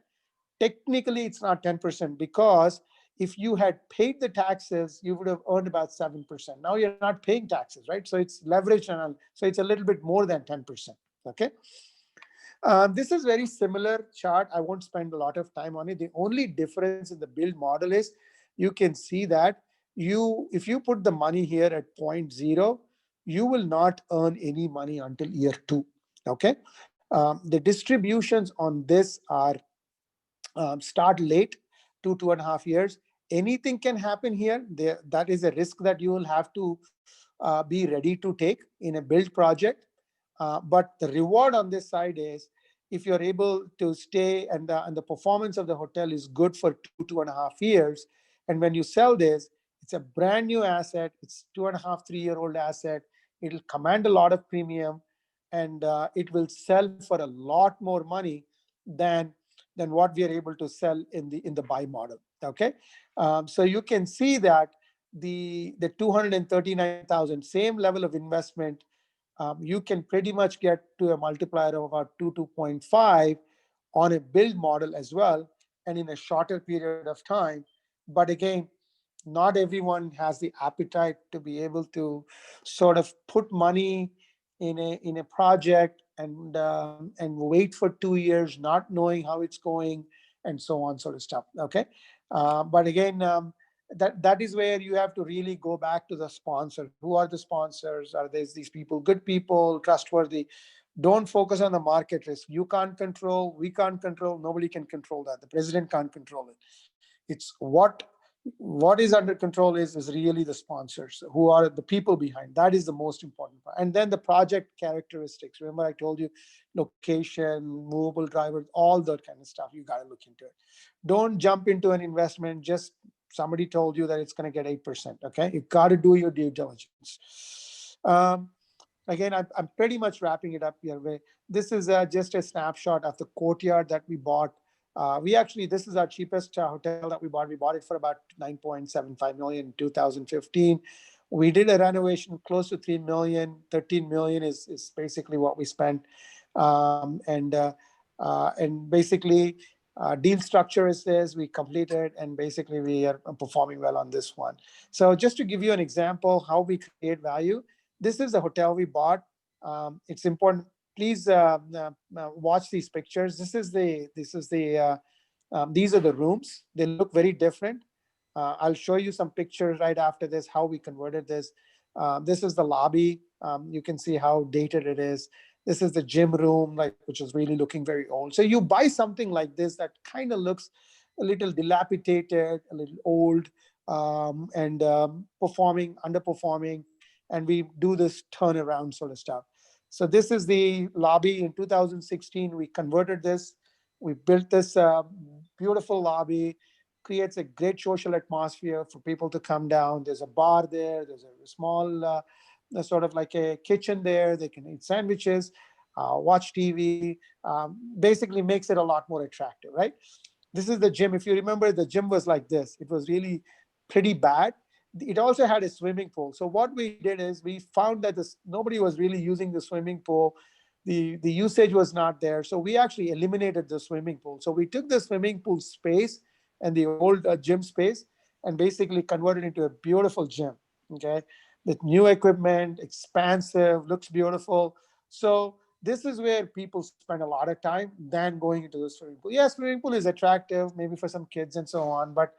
Technically, it's not 10% because if you had paid the taxes, you would have earned about 7%. Now you're not paying taxes, right? So it's leverage, and so it's a little bit more than 10%. Okay. This is very similar chart. I won't spend a lot of time on it. The only difference in the build model is you can see that if you put the money here at 0.0, you will not earn any money until year 2. Okay. The distributions on this are start late, 2.5 years. Anything can happen here. That is a risk that you will have to be ready to take in a build project. But the reward on this side is if you're able to stay and the performance of the hotel is good for 2.5 years. And when you sell this, it's a brand new asset. It's 2.5, 3-year-old asset. It'll command a lot of premium, and it will sell for a lot more money than what we are able to sell in the buy model. Okay, so you can see that the 239,000, same level of investment, you can pretty much get to a multiplier of about 2.5 on a build model as well, and in a shorter period of time. But again, not everyone has the appetite to be able to sort of put money in a project and wait for 2 years, not knowing how it's going, and so on, sort of stuff. Okay, but again, that is where you have to really go back to the sponsor. Who are the sponsors? Are these people good people, trustworthy? Don't focus on the market risk. You can't control. We can't control. Nobody can control that. The president can't control it. It's what is under control is really the sponsors, who are the people behind. That is the most important part. And then the project characteristics. Remember, I told you location, movable drivers, all that kind of stuff. You got to look into it. Don't jump into an investment just somebody told you that it's going to get 8%. Okay, you got to do your due diligence. Again, I'm pretty much wrapping it up here. This is just a snapshot of the courtyard that we bought. This is our cheapest hotel that we bought. We bought it for about $9.75 million in 2015. We did a renovation close to $3 million. $13 million is basically what we spent. And basically, deal structure is this. We completed, and basically we are performing well on this one. So just to give you an example how we create value, this is the hotel we bought. It's important. Please watch these pictures. These are the rooms. They look very different. I'll show you some pictures right after this, how we converted this. This is the lobby. You can see how dated it is. This is the gym room, like, which is really looking very old. So you buy something like this that kind of looks a little dilapidated, a little old, and underperforming, and we do this turnaround sort of stuff. So this is the lobby in 2016. We converted this. We built this beautiful lobby, creates a great social atmosphere for people to come down. There's a bar there. There's a small, sort of like a kitchen there. They can eat sandwiches, watch TV. Basically makes it a lot more attractive, right? This is the gym. If you remember, the gym was like this. It was really pretty bad. It also had a swimming pool. So what we did is we found that nobody was really using the swimming pool. The usage was not there. So we actually eliminated the swimming pool. So we took the swimming pool space and the old gym space and basically converted into a beautiful gym, okay? With new equipment, expansive, looks beautiful. So this is where people spend a lot of time than going into the swimming pool. Yes, swimming pool is attractive, maybe for some kids and so on, but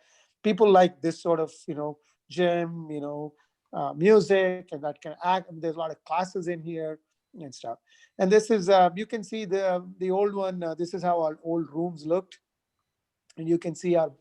people like this sort of, gym, music and that kind of act. There's a lot of classes in here and stuff. And this is, you can see the old one. This is how our old rooms looked. And you can see our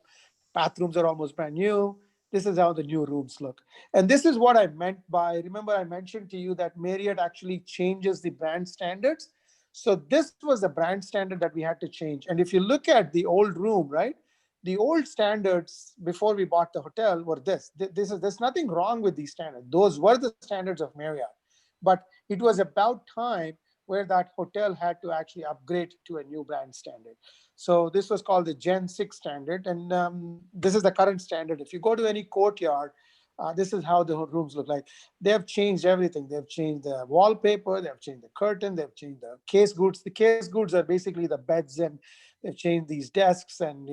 bathrooms are almost brand new. This is how the new rooms look. And this is what I meant by, remember I mentioned to you that Marriott actually changes the brand standards. So this was the brand standard that we had to change. And if you look at the old room, right? The old standards before we bought the hotel were this. There's nothing wrong with these standards. Those were the standards of Marriott. But it was about time where that hotel had to actually upgrade to a new brand standard. So this was called the Gen 6 standard. And this is the current standard. If you go to any courtyard, this is how the rooms look like. They have changed everything. They've changed the wallpaper. They've changed the curtain. They've changed the case goods. The case goods are basically the beds, and they've changed these desks and,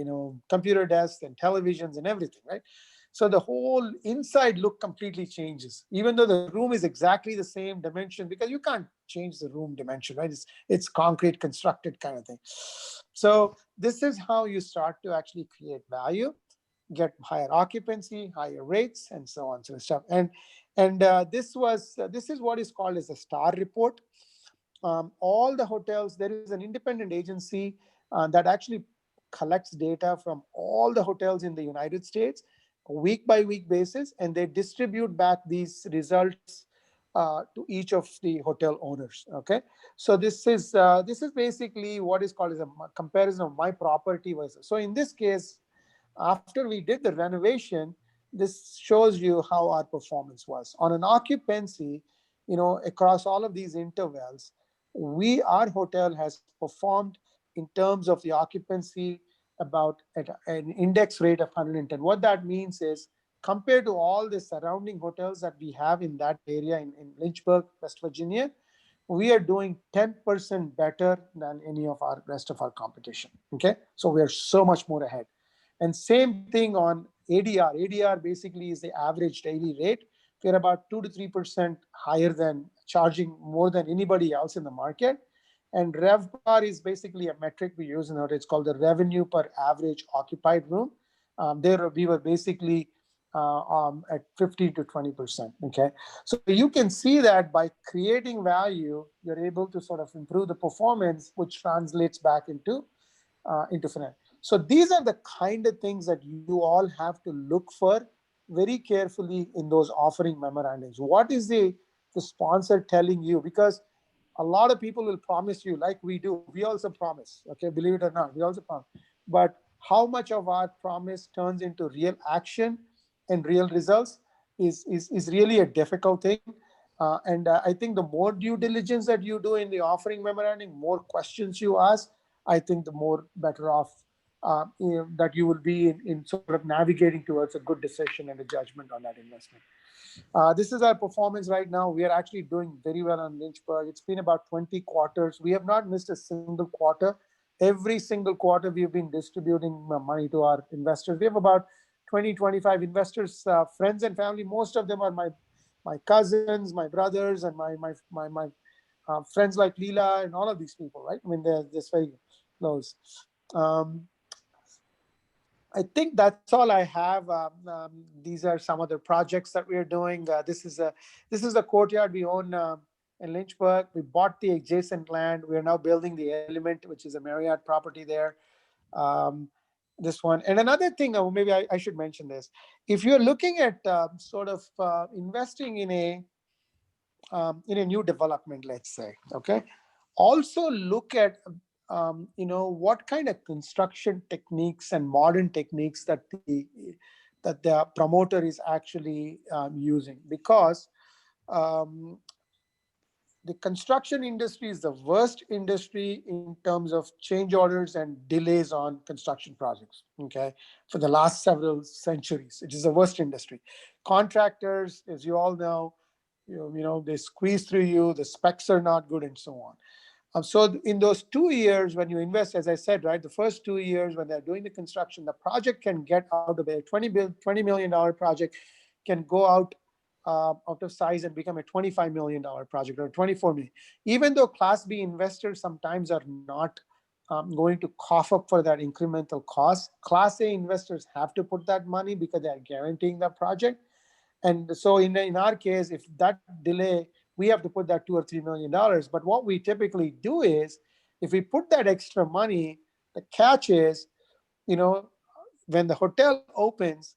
computer desks and televisions and everything, right? So the whole inside look completely changes, even though the room is exactly the same dimension, because you can't change the room dimension, right? It's concrete constructed kind of thing. So this is how you start to actually create value, get higher occupancy, higher rates, and so on, so stuff. And this is what is called as a star report. All the hotels, there is an independent agency that actually collects data from all the hotels in the United States, week by week basis, and they distribute back these results to each of the hotel owners. Okay, so this is basically what is called as a comparison of my property versus. So in this case, after we did the renovation, this shows you how our performance was on an occupancy. Across all of these intervals, our hotel has performed in terms of the occupancy about at an index rate of 110. What that means is, compared to all the surrounding hotels that we have in that area in Lynchburg, West Virginia, we are doing 10% better than any of our rest of our competition. Okay, so we are so much more ahead. And same thing on ADR. ADR basically is the average daily rate. We're about 2 to 3% higher than, charging more than anybody else in the market. And RevPAR is basically a metric we use in it. It's called the revenue per average occupied room. There we were basically at 15 to 20%. Okay, so you can see that by creating value, you're able to sort of improve the performance, which translates back into finance. So these are the kind of things that you all have to look for very carefully in those offering memorandums. What is the sponsor telling you? Because a lot of people will promise you, like we do. We also promise, okay, believe it or not, we also promise. But how much of our promise turns into real action and real results is really a difficult thing. And I think the more due diligence that you do in the offering memorandum, more questions you ask, I think the more better off that you will be in sort of navigating towards a good decision and a judgment on that investment. This is our performance right now. We are actually doing very well on Lynchburg. It's been about 20 quarters. We have not missed a single quarter. Every single quarter, we've been distributing money to our investors. We have about 20, 25 investors, friends and family. Most of them are my cousins, my brothers, and my friends like Leela and all of these people, right? I mean, they're just very close. I think that's all I have. These are some other projects that we are doing. This is a courtyard we own in Lynchburg. We bought the adjacent land. We are now building the Element, which is a Marriott property there. Um, this one. And another thing, maybe I should mention this. If you're looking at sort of investing in a new development, let's say, okay, also look at what kind of construction techniques and modern techniques that the promoter is actually using, because um, the construction industry is the worst industry in terms of change orders and delays on construction projects. Okay, for the last several centuries, it is the worst industry. Contractors, as you all know, they squeeze through you. The specs are not good, and so on. So in those 2 years, when you invest, as I said, right, the first 2 years when they're doing the construction, the project can get out of a $20 million project can go out of size and become a $25 million project or 24 million. Even though Class B investors sometimes are not going to cough up for that incremental cost, Class A investors have to put that money because they are guaranteeing the project. And so in our case, if that delay, we have to put that $2 or $3 million. But what we typically do is, if we put that extra money, the catch is, when the hotel opens,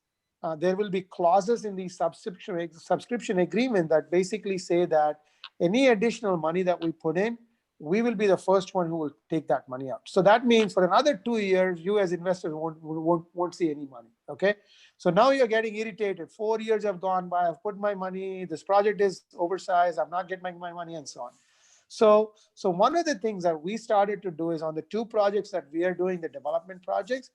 there will be clauses in the subscription agreement that basically say that any additional money that we put in, we will be the first one who will take that money out. So that means for another 2 years, you as investors won't see any money. Okay. So now you're getting irritated. 4 years have gone by. I've put my money. This project is oversized. I'm not getting my money, and so on. So one of the things that we started to do is, on the two projects that we are doing, the development projects,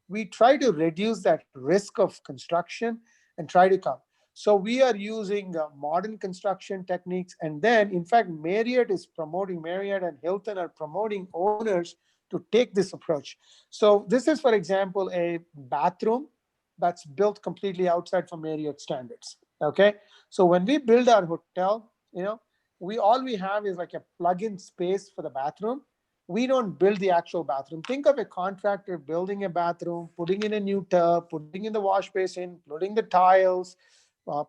we try to reduce that risk of construction and try to come. So we are using modern construction techniques. And then, in fact, Marriott and Hilton are promoting owners to take this approach. So this is, for example, a bathroom that's built completely outside from Marriott standards. Okay. So when we build our hotel, we have is like a plug-in space for the bathroom. We don't build the actual bathroom. Think of a contractor building a bathroom, putting in a new tub, putting in the wash basin, putting the tiles,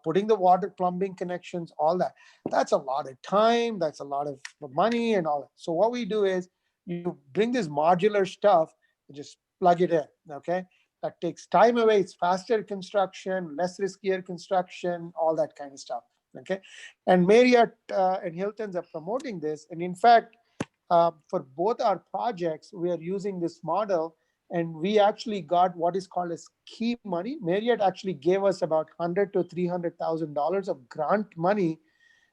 putting the water plumbing connections, all that. That's a lot of time. That's a lot of money and all that. So what we do is, you bring this modular stuff, and just plug it in. Okay. That takes time away. It's faster construction, less riskier construction, all that kind of stuff. Okay. And Marriott and Hilton's are promoting this. And in fact, for both our projects, we are using this model, and we actually got what is called as key money. Marriott actually gave us about $100,000 to $300,000 of grant money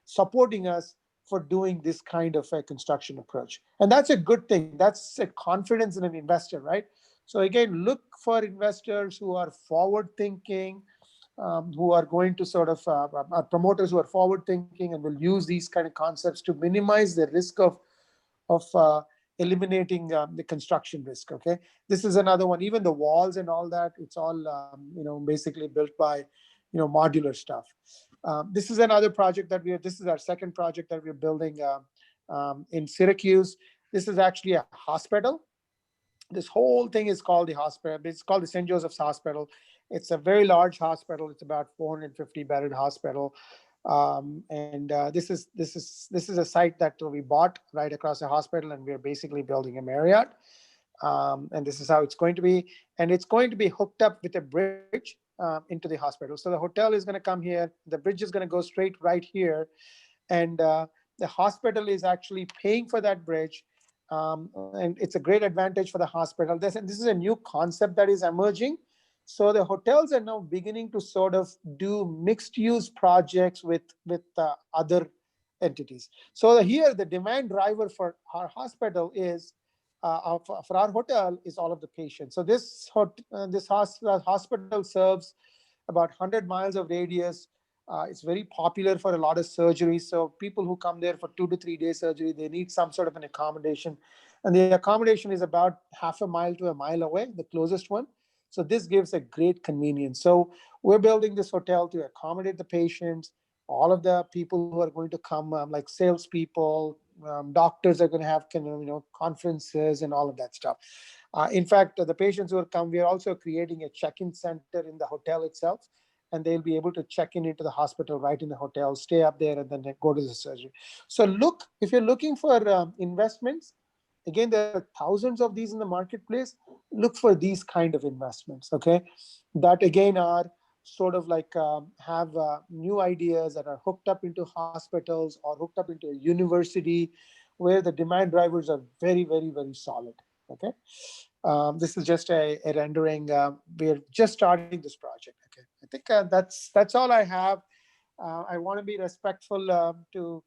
supporting us for doing this kind of a construction approach. And that's a good thing. That's a confidence in an investor, right? So again, look for investors who are forward thinking, who are going to sort of promoters who are forward thinking and will use these kind of concepts to minimize the risk of eliminating the construction risk. Okay, this is another one. Even the walls and all that, it's all basically built by modular stuff. This is another project that this is our second project that we're building in Syracuse. This is actually a hospital. This whole thing is called the hospital. It's called the St. Joseph's Hospital. It's a very large hospital. It's about 450 bedded hospital. And this is a site that we bought right across the hospital, and we're basically building a Marriott. And this is how it's going to be. And it's going to be hooked up with a bridge into the hospital. So the hotel is going to come here. The bridge is going to go straight right here. And the hospital is actually paying for that bridge. And it's a great advantage for the hospital. This is a new concept that is emerging. So the hotels are now beginning to sort of do mixed use projects with other entities. So here, the demand driver for our hospital is, for our hotel, is all of the patients. So this hospital serves about 100 miles of radius. It's very popular for a lot of surgeries. So people who come there for 2 to 3 day surgery, they need some sort of an accommodation. And the accommodation is about half a mile to a mile away, the closest one. So this gives a great convenience. So we're building this hotel to accommodate the patients, all of the people who are going to come, like salespeople, doctors are going to have conferences and all of that stuff. In fact, the patients who will come, we are also creating a check-in center in the hotel itself, and they'll be able to check in into the hospital right in the hotel, stay up there, and then go to the surgery. So look, if you're looking for investments, again, there are thousands of these in the marketplace. Look for these kind of investments, okay? That again are sort of like have new ideas that are hooked up into hospitals or hooked up into a university where the demand drivers are very, very, very solid, okay? This is just a rendering. We're just starting this project, okay? I think that's all I have. I want to be respectful to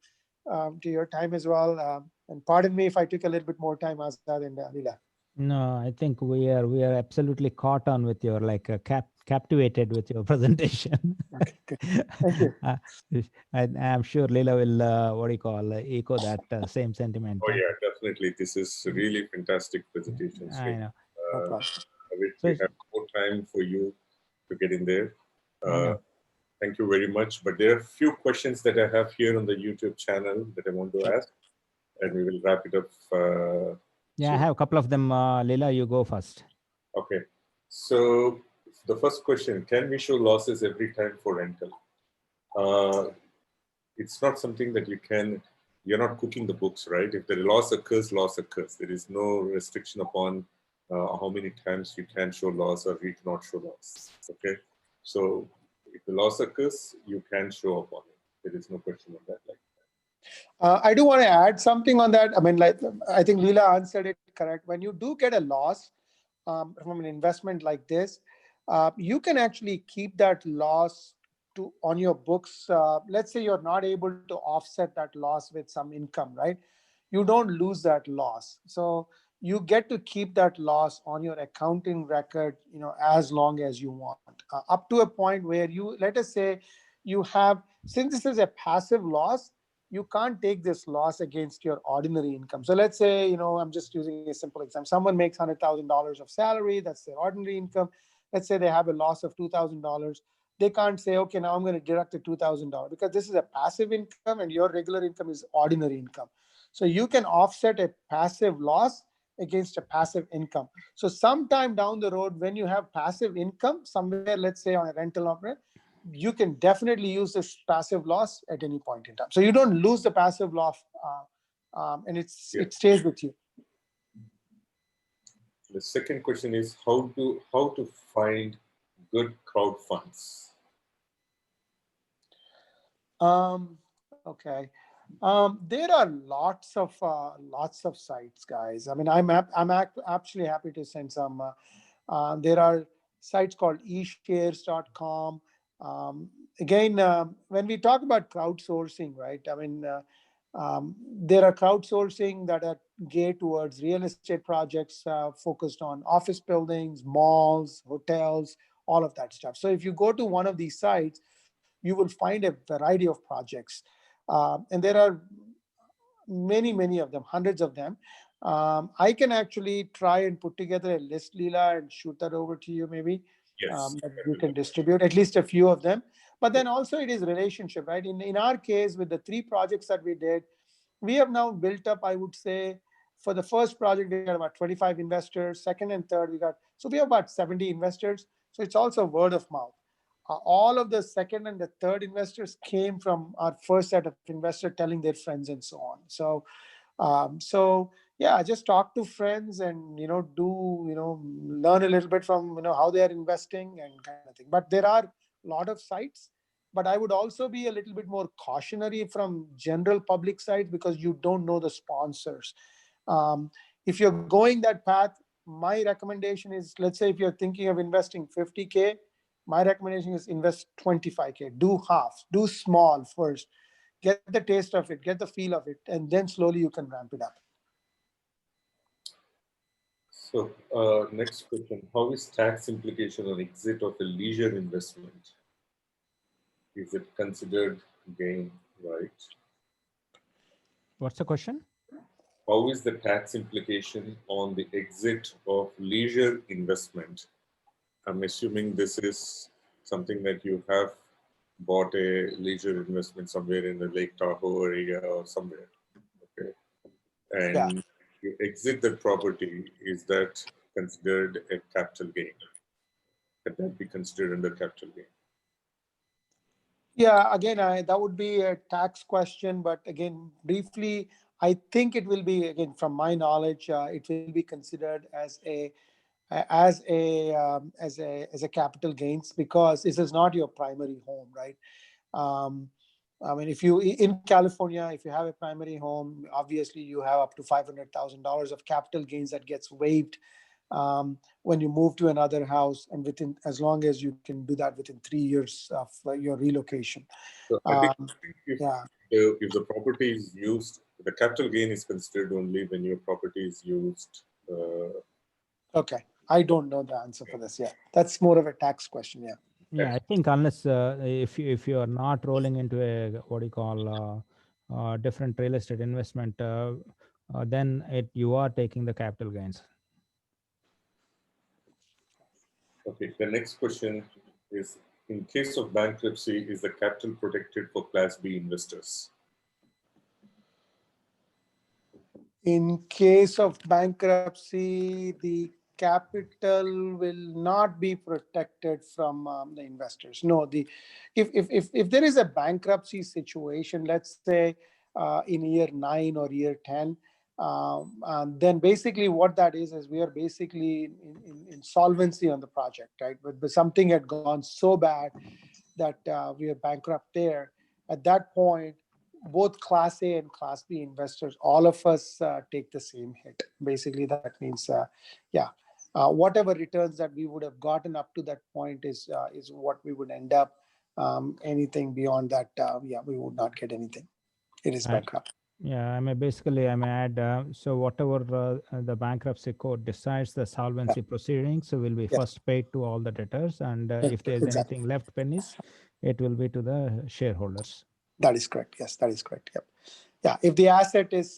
your time as well. And pardon me if I took a little bit more time, Azad and Leela. No, I think we are absolutely caught on with your captivated with your presentation. Okay, good. Thank you. I'm sure Leela will echo that same sentiment. Oh yeah, definitely. This is really fantastic presentation, I Sreeni. know. No Uh, problem. I wish So we have more time for you to get in there. I know. Thank you very much. But there are a few questions that I have here on the YouTube channel that I want to ask, and we will wrap it up Yeah, I soon. have a couple of them. Leela, you go first. Okay. So the first question, can we show losses every time for rental? It's not something that you're not cooking the books, right? If the loss occurs, loss occurs. There is no restriction upon how many times you can show loss or you cannot show loss, okay? So if the loss occurs, you can show up on it. There is no question on that. I do want to add something on that. I mean, I think Leela answered it correct. When you do get a loss from an investment like this, you can actually keep that loss on your books. Let's say you're not able to offset that loss with some income, right? You don't lose that loss. So you get to keep that loss on your accounting record, as long as you want, up to a point where let us say since this is a passive loss, you can't take this loss against your ordinary income. So let's say, I'm just using a simple example. Someone makes $100,000 of salary. That's their ordinary income. Let's say they have a loss of $2,000. They can't say, okay, now I'm going to deduct the $2,000 because this is a passive income and your regular income is ordinary income. So you can offset a passive loss against a passive income. So sometime down the road, when you have passive income somewhere, let's say on a rental operator, you can definitely use this passive loss at any point in time. So you don't lose the passive loss, and it stays with you. The second question is how to find good crowd funds. Okay. There are lots of sites, guys. I mean, I'm actually happy to send some. There are sites called eshares.com. Again, when we talk about crowdsourcing, right? I mean, there are crowdsourcing that are geared towards real estate projects focused on office buildings, malls, hotels, all of that stuff. So if you go to one of these sites, you will find a variety of projects. And there are many of them, hundreds of them. I can actually try and put together a list, Leela, and shoot that over to you maybe. Yes. That you can distribute at least a few of them. But then also it is relationship, right? In our case, with the 3 projects that we did, we have now built up, I would say, for the first project, we got about 25 investors. Second and third, we have about 70 investors. So it's also word of mouth. All of the second and the third investors came from our first set of investors telling their friends and so on. So yeah, just talk to friends and learn a little bit from how they are investing and kind of thing. But there are a lot of sites, but I would also be a little bit more cautionary from general public sites because you don't know the sponsors. If you're going that path, my recommendation is, let's say if you're thinking of investing 50K, my recommendation is invest 25K. Do half, do small first, get the taste of it, get the feel of it, and then slowly you can ramp it up. So next question, how is tax implication on exit of a leisure investment? Is it considered gain, right? What's the question? How is the tax implication on the exit of leisure investment? I'm assuming this is something that you have bought a leisure investment somewhere in the Lake Tahoe area or somewhere. Okay. and you exit the property, is that considered a capital gain? Can that be considered under capital gain? Yeah, again, that would be a tax question, but again, briefly, I think it will be, again, from my knowledge, it will be considered as a capital gains, because this is not your primary home, right? Um, I mean, if you in California, if you have a primary home, obviously you have up to $500,000 of capital gains that gets waived when you move to another house, and within, as long as you can do that within 3 years of your relocation. So I think if, Yeah. if the property is used, the capital gain is considered only when your property is used. Okay. I don't know the answer for this. Yeah, that's more of a tax question. Yeah. Yeah, I think unless if you are not rolling into a what do you call different real estate investment, then you are taking the capital gains. Okay, the next question is, in case of bankruptcy, is the capital protected for Class B investors? In case of bankruptcy, the capital will not be protected from the investors. No, if there is a bankruptcy situation, let's say in year 9 or year 10, then basically what that is we are basically in insolvency on the project, right? But something had gone so bad that we are bankrupt there. At that point, both Class A and Class B investors, all of us take the same hit. Basically, that means, whatever returns that we would have gotten up to that point is what we would end up. Anything beyond that, we would not get anything. It is I, bankrupt. yeah, I may add. So whatever the bankruptcy court decides, the solvency proceedings will be Yes. first paid to all the debtors, and if there is Exactly. anything left pennies, it will be to the shareholders. That is correct. Yes, that is correct. Yep. Yeah. If the asset is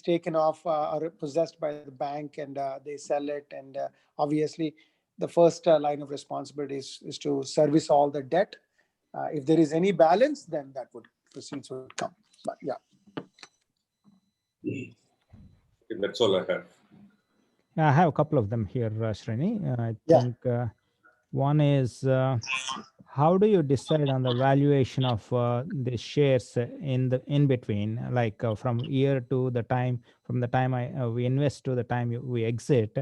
taken off or possessed by the bank, and they sell it, and obviously the first line of responsibility is to service all the debt. If there is any balance, then that would proceeds would come. But yeah. Okay, that's all I have. I have a couple of them here, Sreeni. I Yeah. think one is how do you decide on the valuation of the shares in between, like from year to the time, from the time we invest to the time we exit?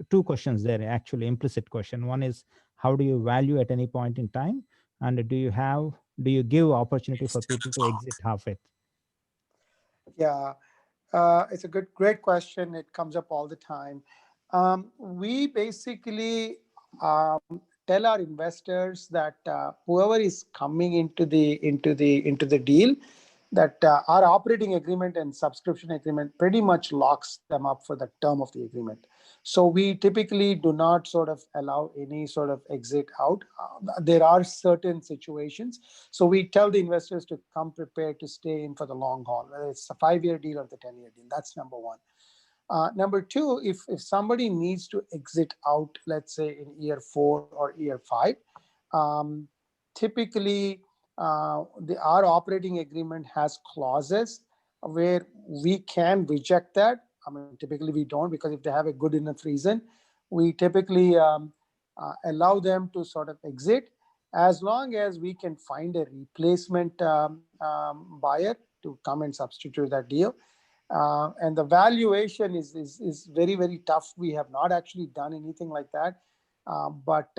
Two questions there, actually implicit question. One is, how do you value at any point in time, and do you give opportunity for people to exit halfway? Yeah. It's a great question. It comes up all the time. We basically tell our investors that whoever is coming into the deal, that our operating agreement and subscription agreement pretty much locks them up for the term of the agreement. So we typically do not sort of allow any sort of exit out. There are certain situations. So we tell the investors to come prepared to stay in for the long haul, whether it's a 5-year deal or the 10-year deal. That's number one. Number two, if somebody needs to exit out, let's say in year 4 or year 5, typically our operating agreement has clauses where we can reject that. I mean, typically we don't, because if they have a good enough reason, we typically allow them to sort of exit, as long as we can find a replacement buyer to come and substitute that deal. And the valuation is very, very tough. We have not actually done anything like that, but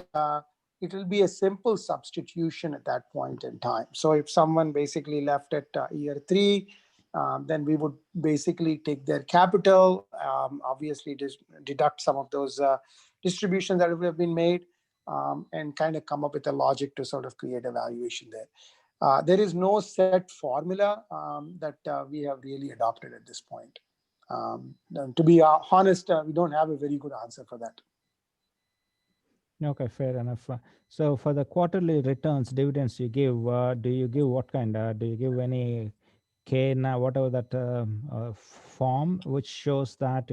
it will be a simple substitution at that point in time. So if someone basically left at year 3, then we would basically take their capital, obviously deduct some of those distributions that have been made, and kind of come up with a logic to sort of create a valuation there. There is no set formula that we have really adopted at this point. To be honest, we don't have a very good answer for that. Okay, fair enough. So for the quarterly returns, dividends you give, do you give what kind? Do you give any now whatever that form which shows that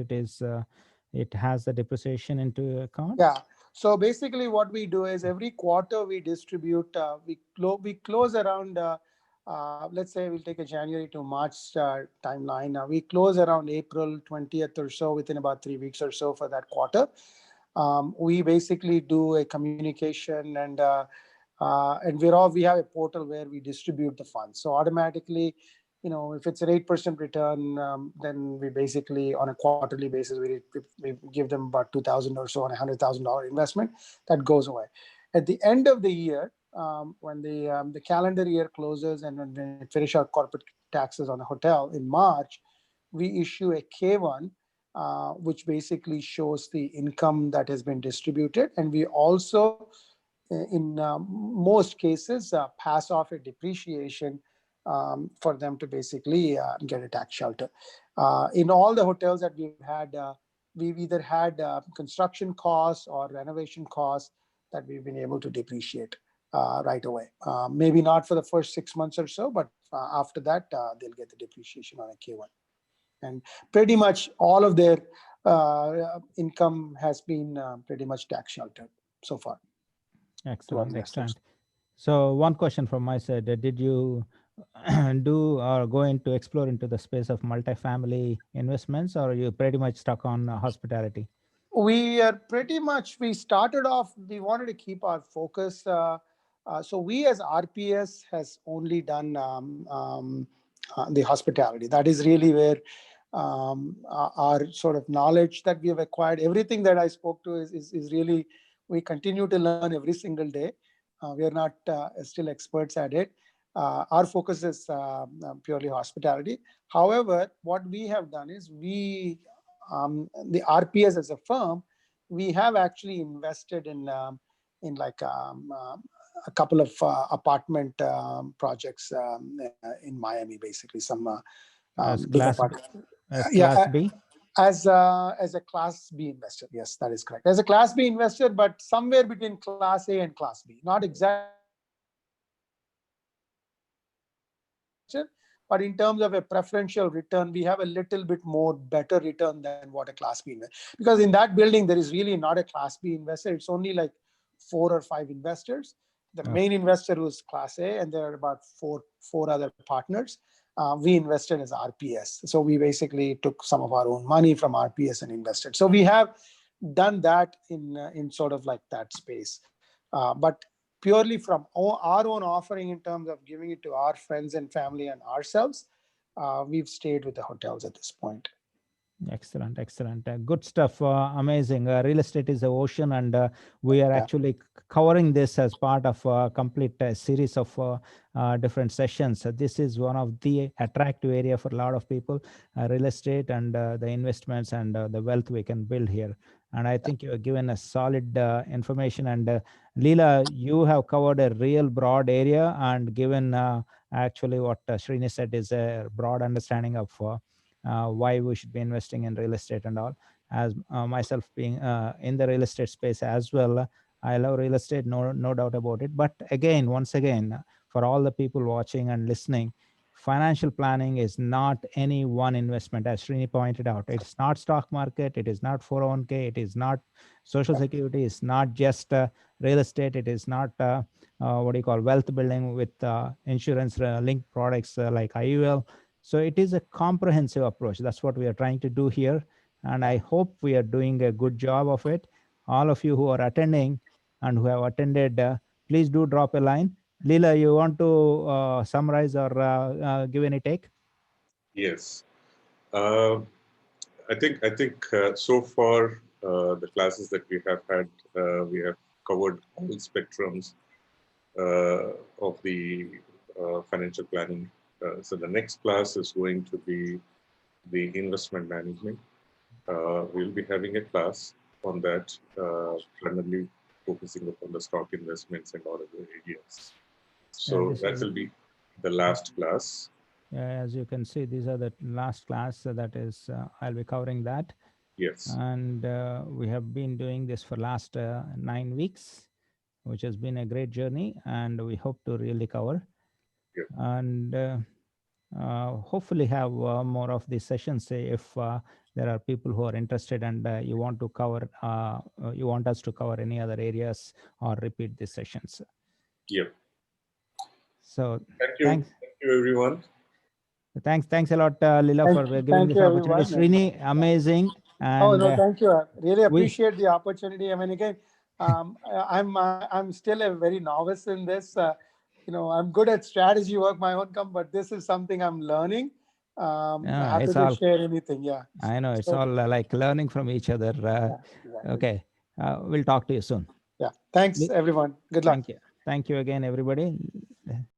it has the depreciation into account? Yeah. So basically, what we do is every quarter we distribute. We close around let's say we'll take a January to March timeline. We close around April 20th or so, within about 3 weeks or so for that quarter. We basically do a communication, and we have a portal where we distribute the funds. So automatically, if it's an 8% return, then we basically on a quarterly basis we give them about 2,000 or so on $100,000 investment that goes away. At the end of the year, when the calendar year closes and when we finish our corporate taxes on the hotel in March, we issue a K1, which basically shows the income that has been distributed. And we also, in most cases, pass off a depreciation for them to basically get a tax shelter. In all the hotels that we've had, we've either had construction costs or renovation costs that we've been able to depreciate right away. Maybe not for the first 6 months or so, but after that, they'll get the depreciation on a K1. And pretty much all of their income has been pretty much tax sheltered so far. Excellent, excellent. So one question from my side: did you do or go into explore into the space of multifamily investments, or are you pretty much stuck on hospitality? We are pretty much. We started off. We wanted to keep our focus. So we as RPS has only done the hospitality. That is really where our sort of knowledge that we have acquired. Everything that I spoke to is really, we continue to learn every single day. We are not still experts at it. Our focus is purely hospitality. However, what we have done is the RPS as a firm, we have actually invested in like a couple of apartment projects in Miami, basically some As big class, apartment. as Yeah, class B? as a Class B investor. Yes, that is correct. As a Class B investor, but somewhere between Class A and Class B. Not exactly but in terms of a preferential return, we have a little bit more better return than what a Class B investor. Because in that building, there is really not a Class B investor. It's only like 4 or 5 investors. The main investor was Class A, and there are about four other partners. We invested as RPS. So we basically took some of our own money from RPS and invested. So we have done that in sort of like that space. But purely from our own offering in terms of giving it to our friends and family and ourselves, we've stayed with the hotels at this point. Excellent, excellent. Good stuff. Amazing. Real estate is the ocean, and we are actually covering this as part of a complete series of different sessions. This is one of the attractive area for a lot of people, real estate and the investments and the wealth we can build here. And I think you have given a solid information. And Leela, you have covered a real broad area and given actually what Sreeni said is a broad understanding of why we should be investing in real estate and all. As myself being in the real estate space as well, I love real estate, no doubt about it. But again, once again, for all the people watching and listening, financial planning is not any one investment. As Sreeni pointed out, it's not stock market, it is not 401k, it is not social security, it's not just real estate, it is not what do you call wealth building with insurance linked products like IUL. So it is a comprehensive approach. That's what we are trying to do here. And I hope we are doing a good job of it. All of you who are attending and who have attended, please do drop a line. Leela, you want to summarize or give any take? Yes. I think so far the classes that we have had, we have covered all spectrums of the financial planning. So the next class is going to be the investment management. We'll be having a class on that, primarily focusing upon the stock investments and all other areas. So that will be the last class. As you can see, these are the last class. That is, I'll be covering that. Yes. And we have been doing this for last 9 weeks, which has been a great journey, and we hope to really cover. Yep. And hopefully have more of these sessions. If there are people who are interested and you want to cover, you want us to cover any other areas or repeat these sessions. Yep. So thank you. you, everyone. Thanks a lot, Leela, for giving Thank this you, opportunity. everyone. Sreeni, amazing. Oh And no, thank you. I really we appreciate the opportunity. I mean, again, I'm still a very novice in this. I'm good at strategy work, my own come, but this is something I'm learning. Happy it's to all, share anything. Yeah. I know, it's So, all like learning from each other. yeah, exactly. Okay. We'll talk to you soon. Yeah. Thanks, everyone. Good luck. Thank you. Thank you again, everybody.